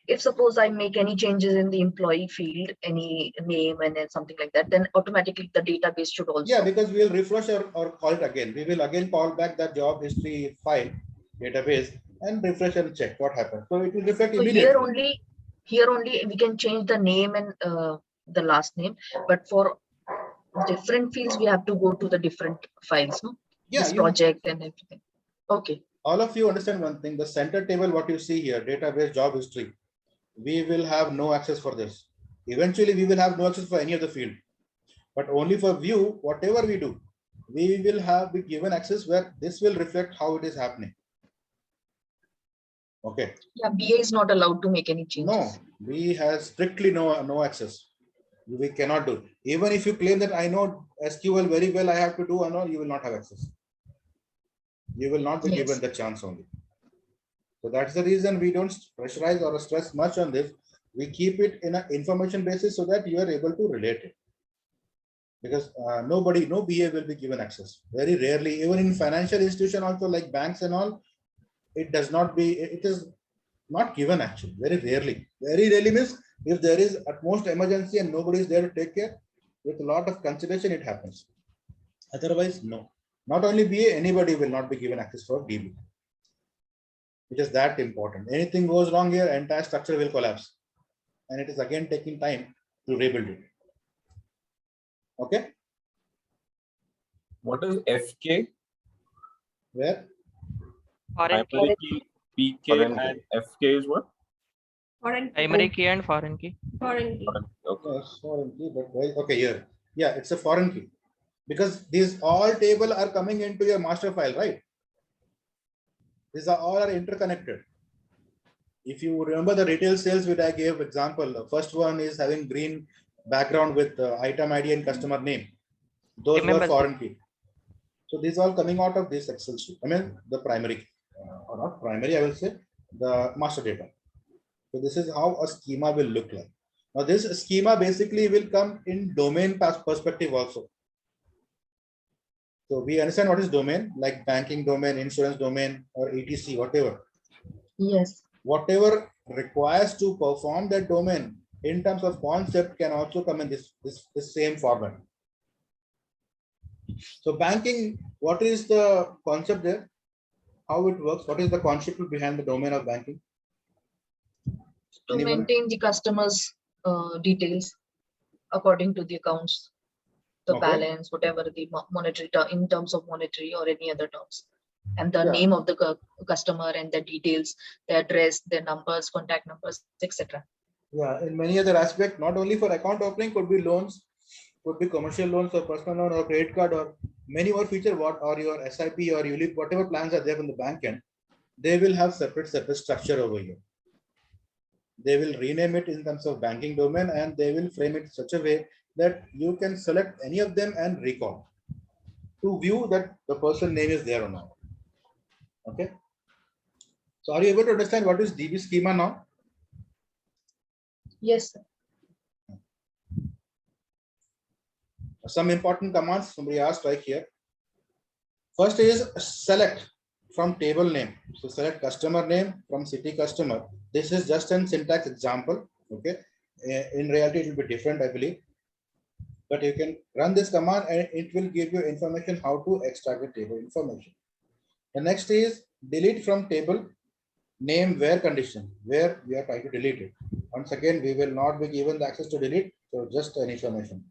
If suppose I make any changes in the employee field, any name and then something like that, then automatically the database should also. Yeah, because we'll refresh or call it again. We will again call back that job history file database and refresh and check what happened. So it will reflect So immediately. here only we can change the name and the last name, but for different fields we have to go to the different files, no? Yeah, this project and everything. Okay. All of you understand one thing, the center table, what you see here, database job history, we will have no access for this. Eventually, we will have no access for any of the field, but only for view, whatever we do, we will have be given access where this will reflect how it is happening. Okay. Yeah, BA is not allowed to make any changes. No, we have strictly no access. We cannot do. Even if you claim that I know SQL very well, I have to do and all, you will not have access. You will not be given the chance only. So that's the reason we don't pressurize or stress much on this. We keep it in an information basis so that you are able to relate it. Because no BA will be given access. Very rarely, even in financial institution also like banks and all, it is not given actually, very rarely. Very rarely means if there is utmost emergency and nobody is there to take care, with a lot of consideration it happens. Otherwise, no. Not only BA, anybody will not be given access for DB. It is that important. Anything goes wrong here, entire structure will collapse. And it is again taking time to rebuild it. Okay. What is FK? Where? Primary key, PK, and FK is what? Primary key and foreign key. Foreign key. Okay. Foreign key, but okay, here. Yeah, it's a foreign key. Because these all tables are coming into your master file, right? These are all interconnected. If you remember the retail sales which I gave example, the first one is having green background with item ID and customer name. Those were foreign key. So these are all coming out of this Excel sheet. I mean the primary key, or not primary, I will say the master data. So this is how a schema will look like. Now this schema basically will come in domain perspective also. So we understand what is domain, like banking domain, insurance domain, or ETC, whatever. Yes. Whatever requires to perform that domain in terms of concept can also come in this same format. So banking, what is the concept there? How it works? What is the concept behind the domain of banking? To maintain the customers' details according to the accounts, the balance, whatever the monetary in terms of monetary or any other terms, and the name of the customer and the details, the address, their numbers, contact numbers, etc. Yeah, in many other aspects, not only for account opening, could be loans, could be commercial loans or personal loan or credit card or many more feature, what or your SIP or ULIP, whatever plans are there from the bank end, they will have separate structure over here. They will rename it in terms of banking domain and they will frame it such a way that you can select any of them and recall to view that the person name is there or not. Okay. So are you able to understand what is DB schema now? Yes, sir. Some important commands somebody asked right here. First is select from table name. So select customer name from city customer. This is just an syntax example. Okay. In reality, it will be different, I believe. But you can run this command and it will give you information how to extract the table information. The next is delete from table name where condition, where we are trying to delete it. Once again, we will not be given the access to delete. So just an information.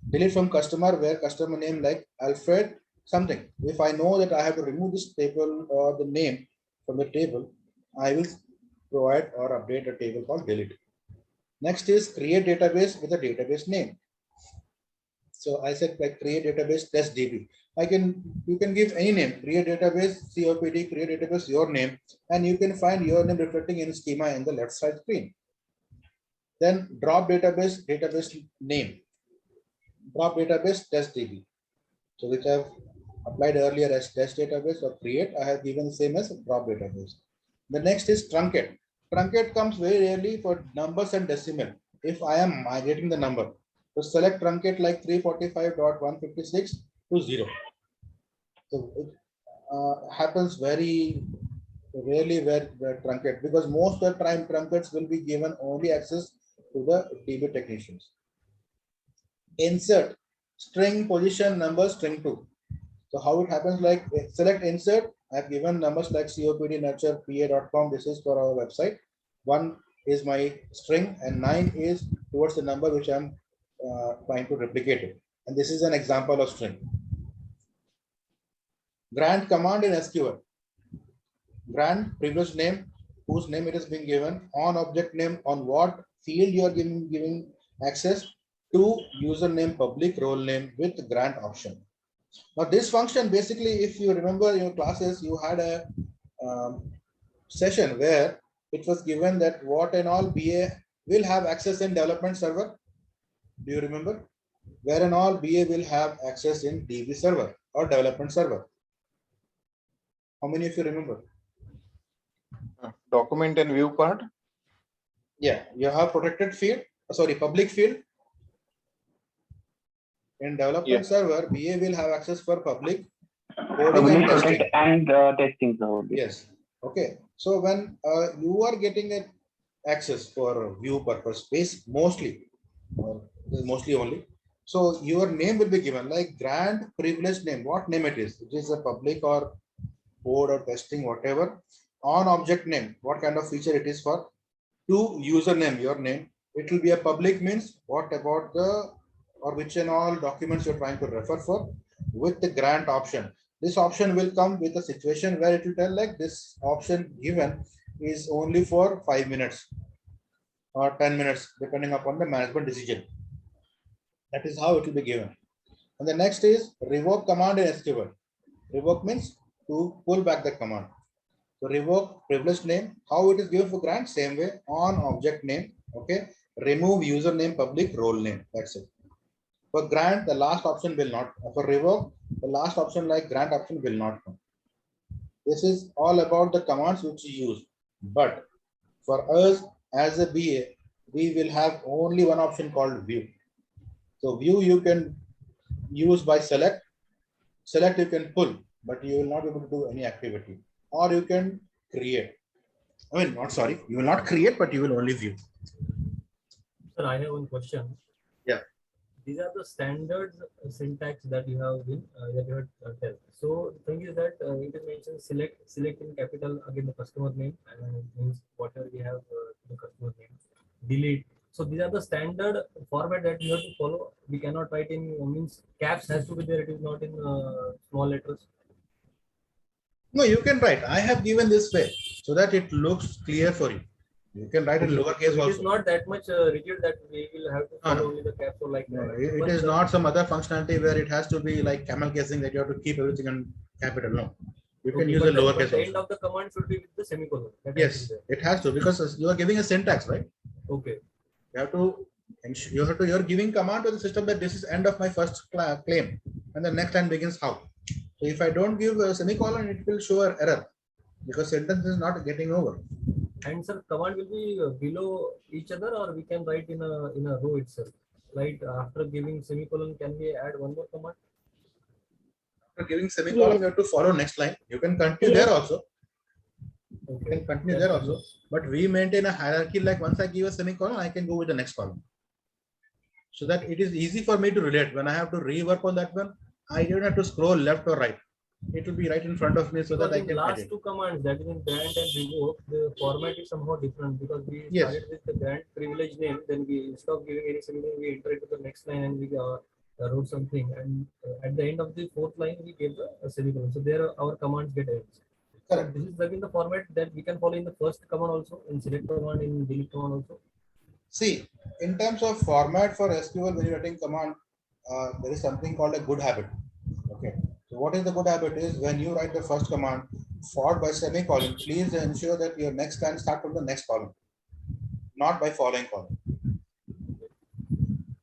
Delete from customer where customer name like Alfred something. If I know that I have to remove this table or the name from the table, I will provide or update a table called delete. Next is create database with a database name. So I said like create database test DB. You can give any name, create database, COEPD, create database, your name, and you can find your name reflecting in schema in the left side screen. Then drop database name. Drop database test DB. So which I've applied earlier as test database or create, I have given the same as drop database. The next is truncate. Truncate comes very rarely for numbers and decimal. If I am migrating the number, so select truncate like 345.156 to 0. So it happens very rarely where truncate, because most of the time truncates will be given only access to the DB technicians. Insert string position number string 2. So how it happens, like select insert, I have given numbers like COPD nurture pa.com. This is for our website. 1 is my string and 9 is towards the number which I'm trying to replicate it. And this is an example of string. Grant command in SQL. Grant previous name, whose name it is being given, on object name, on what field you are giving access, to username, public role name with grant option. Now this function basically, if you remember your classes, you had a session where it was given that what and all BA will have access in development server. Do you remember? Where and all BA will have access in DB server or development server. How many of you remember? Document and view part. Yeah, you have protected field, sorry, public field. In development server, BA will have access for public coding and testing. Testing. Yes. Okay. So when you are getting an access for view purpose, mostly only. So your name will be given like grant privilege name, what name it is. It is a public or code or testing, whatever. On object name, what kind of feature it is for. To username, your name. It will be a public means what about the or which and all documents you're trying to refer for, with the grant option. This option will come with a situation where it will tell like this option given is only for 5 minutes or 10 minutes, depending upon the management decision. That is how it will be given. And the next is revoke command in SQL. Revoke means to pull back the command. So revoke privileged name, how it is given for grant, same way, on object name. Okay. Remove username, public role name. That's it. For grant, the last option will not. For revoke, the last option like grant option will not come. This is all about the commands which you use. But for us as a BA, we will have only one option called view. So view you can use by select. Select you can pull, but you will not be able to do any activity. Or you can create. I mean, not sorry, you will not create, but you will only view. Sir, I have one question. Yeah. These are the standard syntax that you have been tell. So the thing is that it is mentioned select in capital again the customer name and means whatever we have the customer name. Delete. So these are the standard format that you have to follow. We cannot write in means caps has to be there. It is not in small letters. No, you can write. I have given this way so that it looks clear for you. You can write in lowercase also. It is not that much rigid that we will have to follow with the caps or like. No, it is not some other functionality where it has to be like camel casing that you have to keep everything in capital. No, you can use a lowercase. The end of the command should be with the semicolon. Yes, it has to, because you are giving a syntax, right? Okay. You have to you're giving command to the system that this is end of my first claim, and the next line begins how. So if I don't give a semicolon, it will show an error because sentence is not getting over. And sir, command will be below each other, or we can write in a row itself. Right after giving semicolon, can we add one more command? After giving semicolon, you have to follow next line. You can continue there also. Okay. You can continue there also, but we maintain a hierarchy. Like once I give a semicolon, I can go with the next column, so that it is easy for me to relate. When I have to rework on that one, I don't have to scroll left or right. It will be right in front of me, so that I can. Last two commands, that is in grant and revoke, the format is somehow different because we started with the grant privilege name, then we instead of giving any semicolon, we enter it to the next line and we wrote something, and at the end of the fourth line we gave a semicolon. So there our commands get ends. So this is again the format that we can follow in the first command also, in select command, in delete command also. See, in terms of format for SQL, when you're writing command, there is something called a good habit. Okay. So what is the good habit is when you write the first command followed by semicolon, please ensure that your next line start from the next column, not by following column.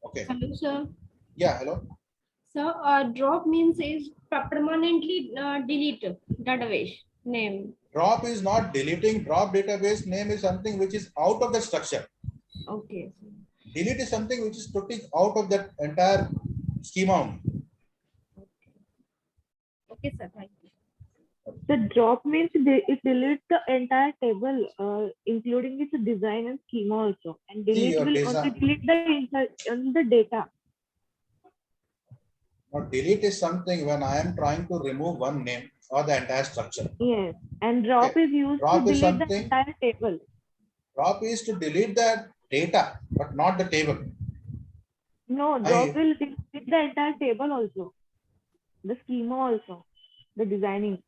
Okay. Hello, sir. Yeah, hello. So drop means is permanently delete database name. Drop is not deleting. Drop database name is something which is out of the structure. Okay. Delete is something which is putting out of that entire schema. Okay, sir. Thank you. The drop means it deletes the entire table, including its design and schema also. And delete will only delete the data. Now, delete is something when I am trying to remove one name or the entire structure. Yes, and drop is used to delete the entire table. Drop is to delete the data, but not the table. No, drop will delete the entire table also. The schema also, the designing.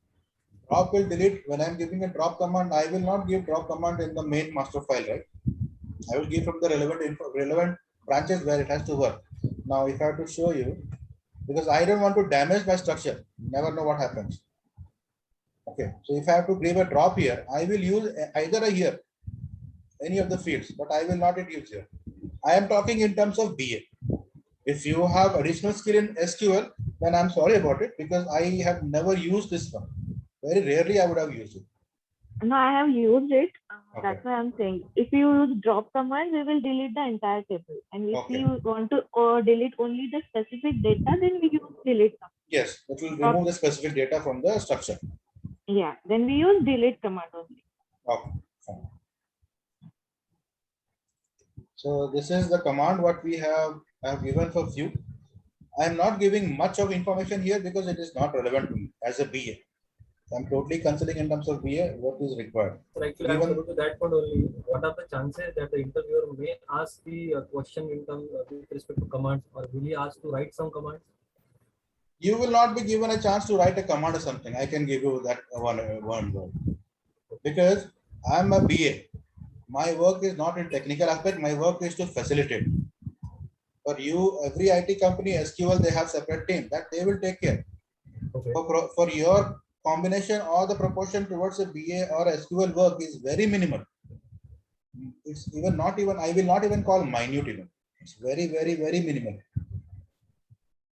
Drop will delete. When I'm giving a drop command, I will not give drop command in the main master file, right? I will give from the relevant branches where it has to work. Now, if I have to show you, because I don't want to damage my structure, never know what happens. Okay, so if I have to give a drop here, I will use either a here, any of the fields, but I will not use here. I am talking in terms of BA. If you have additional skill in SQL, then I'm sorry about it because I have never used this one. Very rarely I would have used it. No, I have used it. That's why I'm saying. If you use drop command, we will delete the entire table. And if you want to delete only the specific data, then we use delete command. Yes, it will remove the specific data from the structure. Yeah, then we use delete command only. Okay, fine. So this is the command what we have given for few. I am not giving much of information here because it is not relevant to me as a BA. I'm totally considering in terms of BA what is required. So actually, I'm going to that point only. What are the chances that the interviewer may ask the question in terms with respect to commands, or will he ask to write some commands? You will not be given a chance to write a command or something. I can give you that one word because I'm a BA. My work is not in technical aspect. My work is to facilitate. For you, every IT company, SQL, they have separate team that they will take care. Okay. For your combination or the proportion towards a BA or SQL work is very minimal. It's even not even, I will not even call minute even. It's very, very, very minimal.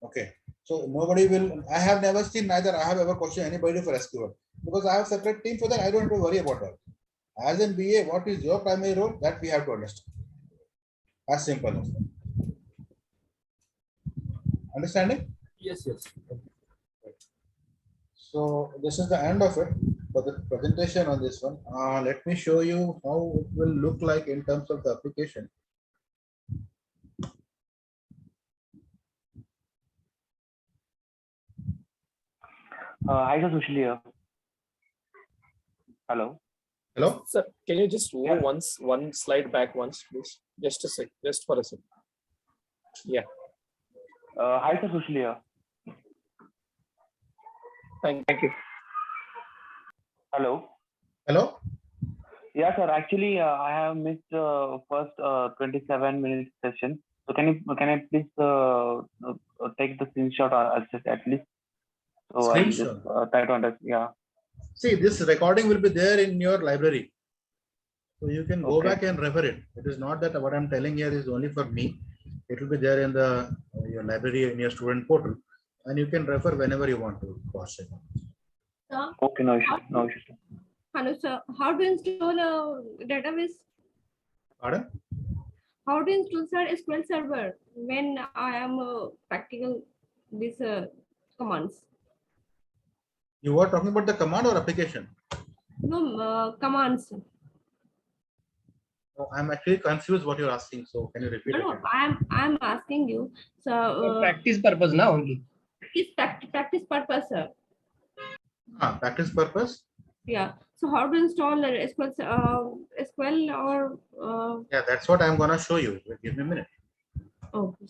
Okay. So nobody will, I have never seen, neither I have ever questioned anybody for SQL because I have separate team for that. I don't have to worry about that. As in BA, what is your primary role? That we have to understand. As simple as that. Understanding? Yes, yes. So this is the end of it for the presentation on this one. Let me show you how it will look like in terms of the application. Hi, sir, Sushil here. Hello. Hello. Sir, can you just move one slide back once, please? Just a sec, just for a sec. Yeah. Hi, sir, Sushil here. Thank you. Hello. Hello. Yeah, sir. Actually, I have missed the first 27-minute session. So can I please take the screenshot at least? So I just try to understand. Yeah. See, this recording will be there in your library, so you can go back and refer it. It is not that what I'm telling here is only for me. It will be there in the your library in your student portal, and you can refer whenever you want to watch it. Sir, okay, no issue. No issue. Hello, sir. How to install a database? Pardon? How to install SQL Server when I am practical these commands? You were talking about the command or application? No, commands. Oh, I'm actually confused what you're asking. So can you repeat? No, I'm asking you. So for practice purpose now only. Practice purpose, sir. Practice purpose. Yeah. So how to install SQL or? Yeah, that's what I'm gonna show you. Give me a minute. Okay.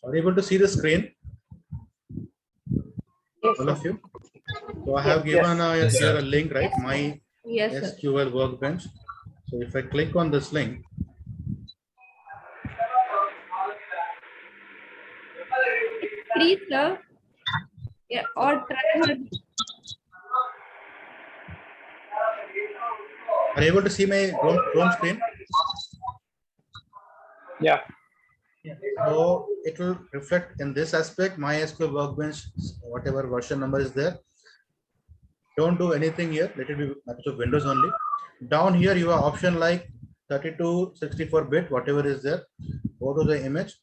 Are you able to see the screen? Yes, All sir. of you. So I have given here a link, right? My Yes, sir. SQL Workbench. So if I click on this link, Free, sir. Yeah, or try her. are you able to see my Chrome screen? Yeah. So it will reflect in this aspect, my SQL Workbench, whatever version number is there. Don't do anything here. Let it be Microsoft Windows only. Down here, you have option like 32, 64-bit, whatever is there. Go to the image.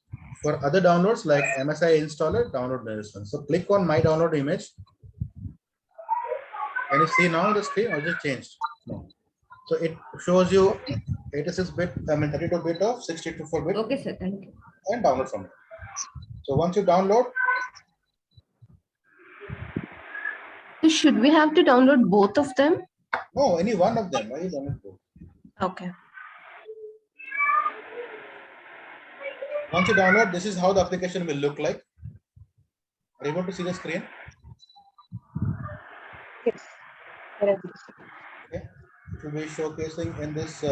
For other downloads like MSI installer, download this one. So click on my download image. Can you see now the screen or just changed? No. So it shows you 86-bit, 32-bit of 64-bit. Okay, sir. Thank you. And download from it. So once you download, So should we have to download both of them? no, any one of them. Why you download both? Okay. Once you download, this is how the application will look like. Are you able to see the screen? Yes. Okay. It will be showcasing in this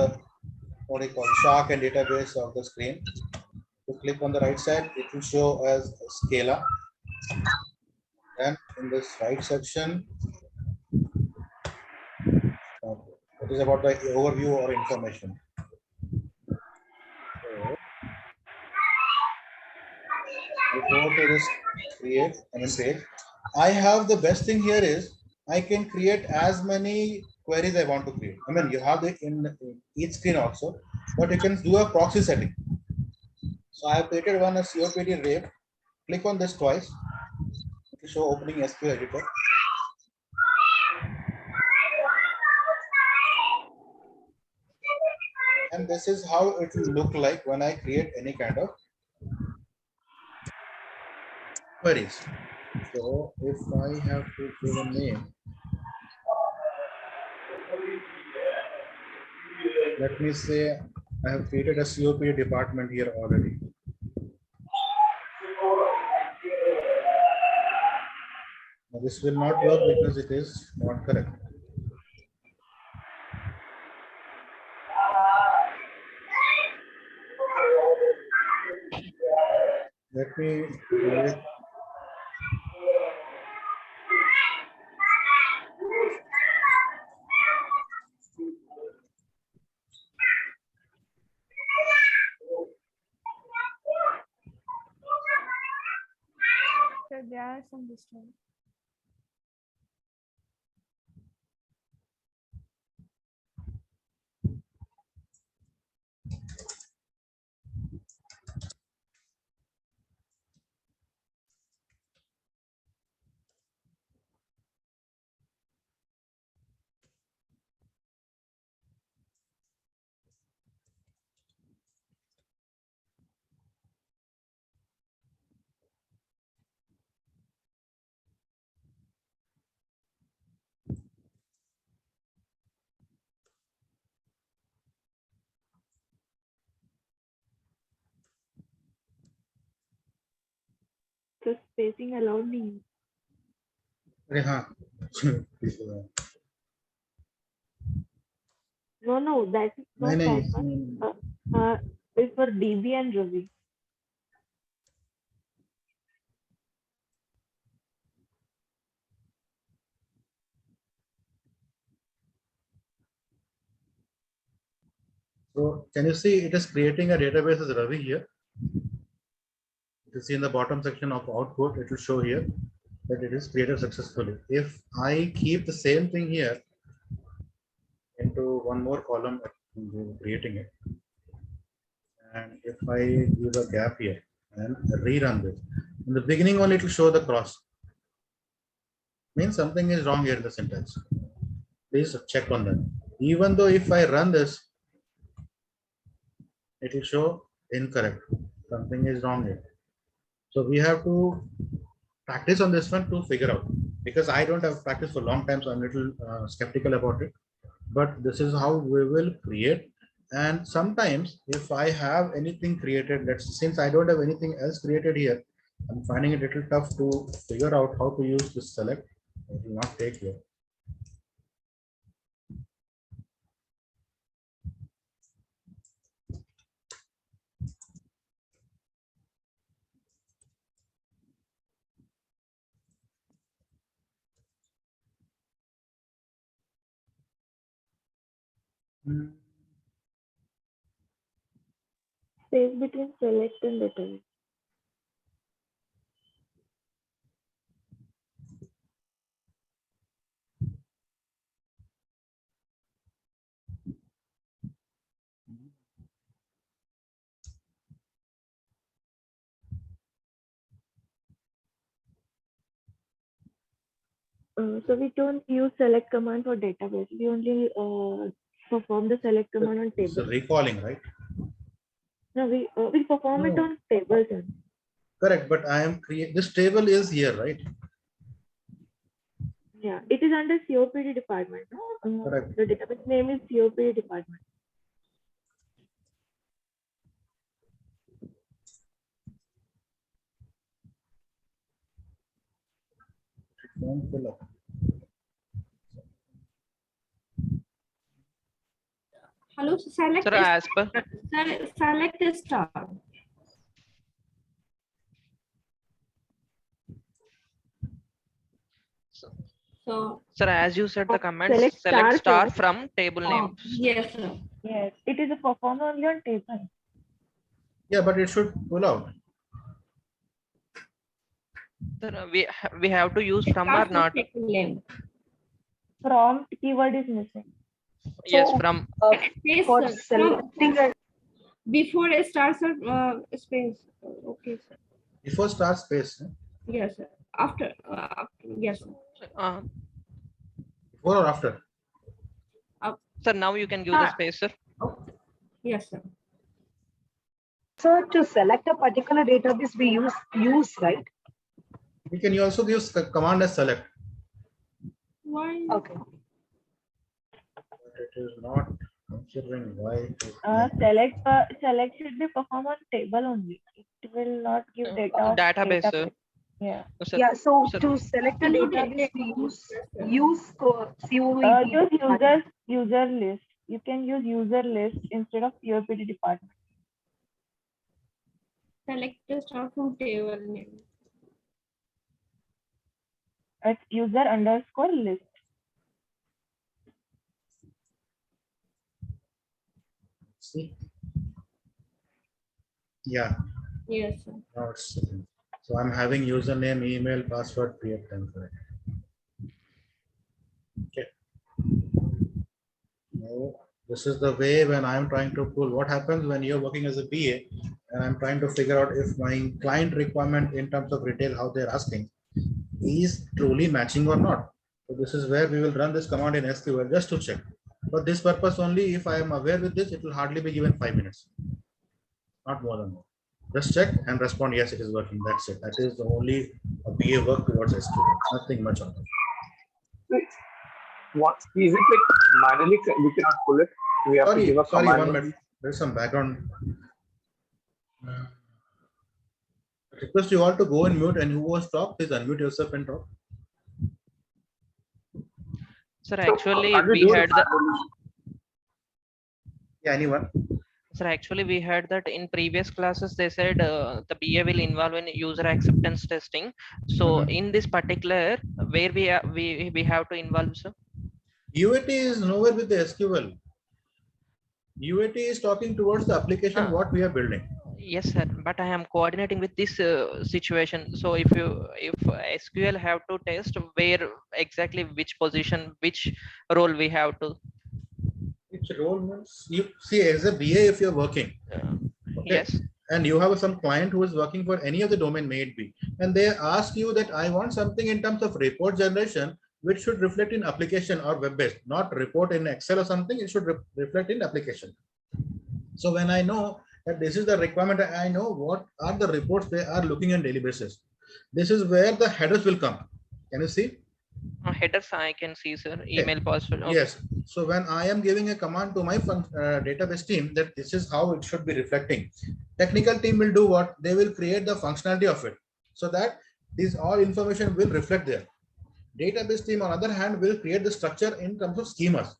what do you call Shark and database of the screen. You click on the right side, it will show as Schema. And in this right section, it is about the overview or information. So, you go to this create page. I have the best thing here is I can create as many queries I want to create. I mean, you have the in each screen also, but you can do a proxy setting. So I have created one as COPD rave. Click on this twice to show opening SQL editor. And this is how it will look like when I create any kind of queries. So if I have to give a name, let me say I have created a COPD department here already. Now this will not work because it is not correct. Let me create. So there are some disturbance. So spacing allowed me. No, that is not that one. It's for DB and Ravi. So can you see it is creating a database as Ravi here? You see in the bottom section of output, it will show here that it is created successfully. If I keep the same thing here into one more column, creating it, and if I use a gap here and rerun this, in the beginning only it will show the cross. Means something is wrong here in the syntax. Please check on that. Even though if I run this, it will show incorrect. Something is wrong here. So we have to practice on this one to figure out, because I don't have practice for a long time, so I'm a little skeptical about it. But this is how we will create And sometimes if I have anything created, since I don't have anything else created here, I'm finding it a little tough to figure out how to use this select. It will not take here. Space between select and database. So we don't use select command for database. We only perform the select command on It's table. recalling, right? No, we perform it on tables. Correct, but I am this table is here, right? Yeah, it is under COPD department. No? Correct. The database name is COPD department. Don't fill up. Hello, select Sir, as per select a star. So, sir, as you said, the command select select star star from table name. yes, sir. Yes, it is a performed only on table. Yeah, but it should pull out. Sir, we have to use from or not? From keyword is missing. Yes, So, from. Space, for sir. selecting a Before a star, sir, space. Okay, sir. Before start space. Yes, sir. After, yes, sir. Before or after? Sir, now you can give the space, sir. Yes, sir. so to select a particular database, we use right? You can also use command as select. Why? Okay. But it is not considering why. Select should be performed on table only. It will not give data of Database, sir. Yeah. Sir, Yeah. So sir. to select a database, we use COEPD. Use user list. You can use user list instead of COPD department. Select a star from table name. It's user underscore list. See? Yeah. Yes, sir. Now it's so I'm having username, email, password, create template. Okay. Now, this is the way when I'm trying to pull. What happens when you're working as a BA and I'm trying to figure out if my client requirement in terms of retail, how they're asking, is truly matching or not. So this is where we will run this command in SQL just to check. For this purpose only, if I am aware with this, it will hardly be given 5 minutes. Not more than that. Just check and respond, yes, it is working. That's it. That is the only BA work towards SQL. Nothing much on it. What is it like manually we cannot pull it? We have to give a Sorry, command. 1 minute. There's some background. Request you all to go and mute, and who was talk, please unmute yourself and talk. Sir, actually, we had the. Yeah, anyone? Sir, actually, we had that in previous classes. They said the BA will involve in user acceptance testing. So, in this particular, where we have to involve, sir? UAT is nowhere with the SQL. UAT is talking towards the application what we are building. Yes, sir. But I am coordinating with this situation. So, if SQL have to test, where exactly which position, which role we have to. Which role means you see as a BA if you're working. Okay. Yes. And you have some client who is working for any of the domain may it be, and they ask you that I want something in terms of report generation which should reflect in application or web-based, not report in Excel or something. It should reflect in application. So when I know that this is the requirement, I know what are the reports they are looking on daily basis. This is where the headers will come. Can you see? Headers I can see, sir. Email password. Okay. Yes. So when I am giving a command to my database team that this is how it should be reflecting, technical team will do what? They will create the functionality of it so that this all information will reflect there. Database team on the other hand will create the structure in terms of schemas.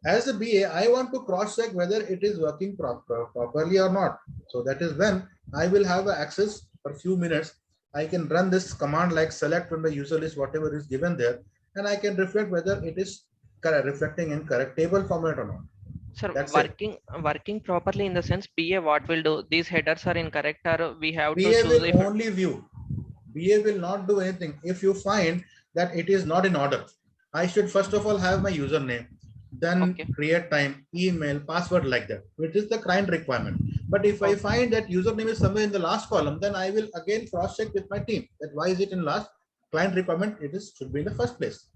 As a BA, I want to cross check whether it is working properly or not. So that is when I will have access for a few minutes. I can run this command like select from the user list, whatever is given there, and I can reflect whether it is reflecting in correct table format or not. Sir, That's working properly in the sense BA what will do? These headers are incorrect, or we have to BA choose will if only view. BA will not do anything. If you find that it is not in order, I should first of all have my username, then create time, email, password like that, which is the client requirement. But if I find that username is somewhere in the last column, then I will again cross check with my team that why is it in last client requirement, it is should be in the first place.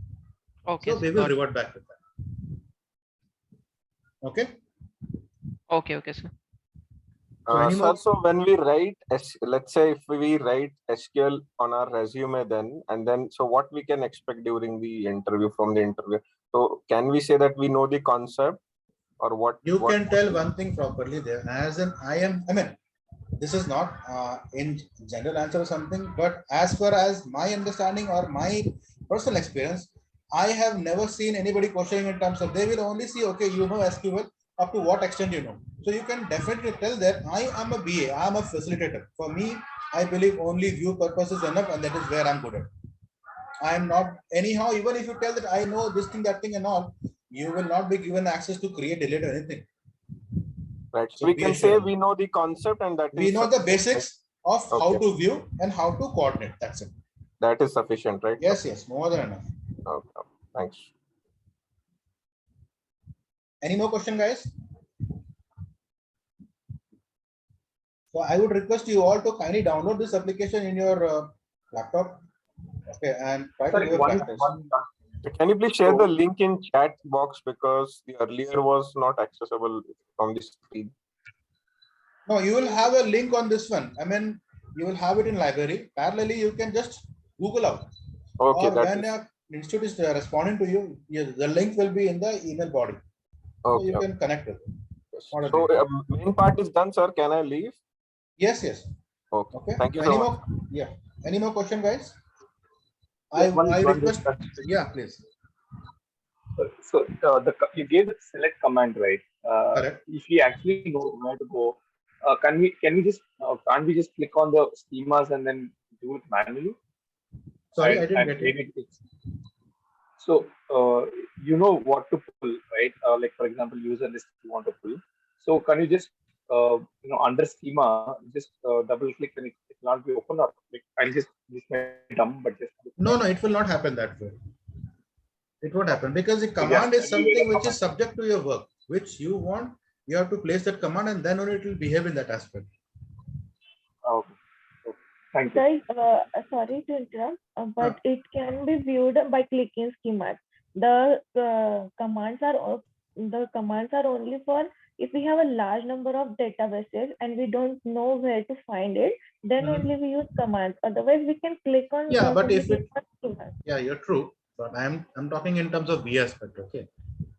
Okay, so we will revert back to that. Okay. Okay, sir. Sir, so when we write, let's say if we write SQL on our resume and then so what we can expect during the interview from the interview? So can we say that we know the concept or what? You can tell one thing properly there as an I mean, this is not in general answer or something, but as far as my understanding or my personal experience, I have never seen anybody questioning in terms of they will only see, okay, you know SQL up to what extent you know. So you can definitely tell that I am a BA, I am a facilitator. For me, I believe only view purpose is enough, and that is where I'm good at. I am not anyhow, even if you tell that I know this thing, that thing, and all, you will not be given access to create, delete, or anything. Right. So we can say we know the concept and that we know the basics of how to view and how to coordinate. That's it. That is sufficient, right? Yes, yes, more than enough. Okay. Thanks. Any more question, guys? So I would request you all to kindly download this application in your laptop. Okay, and try to do a practice. Can you please share the link in chat box because the earlier was not accessible from the screen? No, you will have a link on this one. I mean, you will have it in library. Parallelly, you can just Google out. Okay, or when your institute is responding to you, the link will be in the email body. Okay. So you can connect with it. So main part is done, sir. Can I leave? Yes, yes. Okay. Thank you so so much. Yeah. Any more question, guys? Yeah, I request. Yeah, please. So you gave the select command, right? Correct. If we actually know where to go, can't we just click on the schemas and then do it manually? Sorry, I didn't get it. So you know what to pull, right? Like for example, user list you want to pull. So can you just under schema just double click and it will not be open up? Like, I'll just dumb, but just no, it will not happen that way. It won't happen because the command is something which is subject to your work, which you want. You have to place that command and then only it will behave in that aspect. Okay. Thank you. Sorry to interrupt, but it can be viewed by clicking schemas. The commands are only for if we have a large number of databases and we don't know where to find it, then only we use commands. Otherwise, we can click on. Yeah, but if it, yeah, you're true. But I'm talking in terms of B aspect, okay?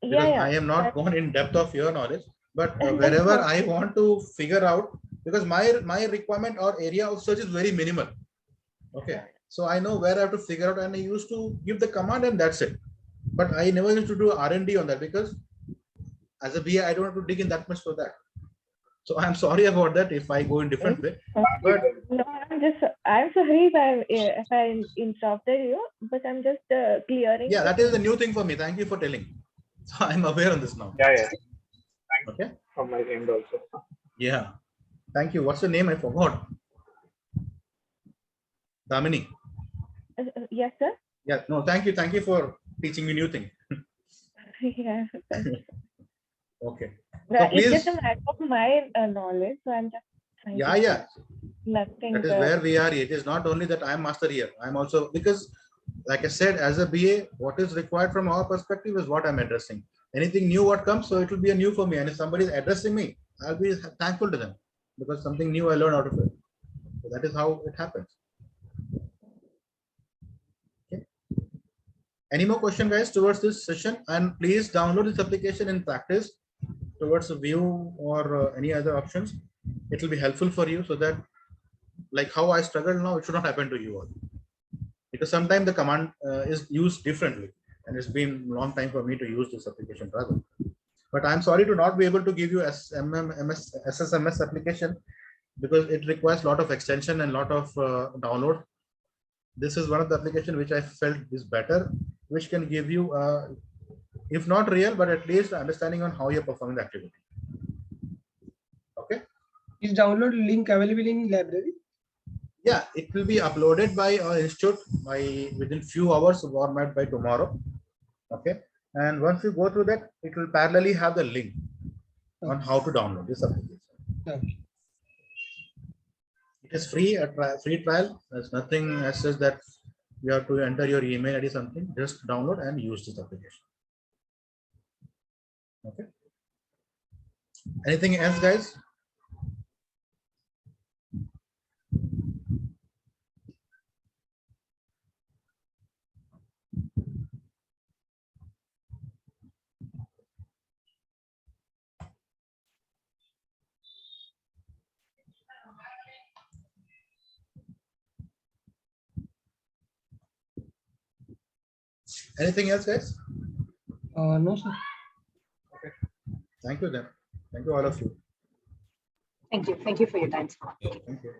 Because I am not gone in depth of your knowledge, but wherever I want to figure out, because my requirement or area of search is very minimal. Okay, so I know where I have to figure out, and I used to give the command and that's it. But I never used to do R&D on that because as a BA, I don't have to dig in that much for that. So I'm sorry about that if I go in different way. But no, I'm sorry if I interrupted you, but I'm just clearing. Yeah, that is a new thing for me. Thank you for telling. So I'm aware on this now. Yeah. Thanks. Okay. From my end also. Yeah. Thank you. What's your name? I forgot. Damini. Yes, sir. Yeah. No, thank you. Thank you for teaching me new thing. Yeah. Okay. So it's just a matter of my knowledge. So I'm just trying Yeah. Nothing. That is where we are. It is not only that I'm master here. I'm also, because like I said, as a BA, what is required from our perspective is what I'm addressing. Anything new what comes, so it will be a new for me. And if somebody is addressing me, I'll be thankful to them because something new I learned out of it. So that is how it happens. Any more question, guys, towards this session? And please download this application in practice towards a view or any other options. It will be helpful for you so that, like how I struggled now, it should not happen to you all. Because sometimes the command is used differently, and it's been a long time for me to use this application rather. But I'm sorry to not be able to give you SSMS application because it requires a lot of extension and a lot of download. This is one of the applications which I felt is better, which can give you, if not real, but at least understanding on how you're performing the activity. Okay. Is download link available in library? Yeah, it will be uploaded by our institute within few hours or maybe by tomorrow. Okay. And once you go through that, it will parallelly have the link on how to download this application. Okay. It is free, free trial. There's nothing as such that you have to enter your email ID something. Just download and use this application. Okay. Anything else, guys? Anything else, guys? No, sir. Okay. Thank you then. Thank you all of you. Thank you. Thank you for your time. Thank you.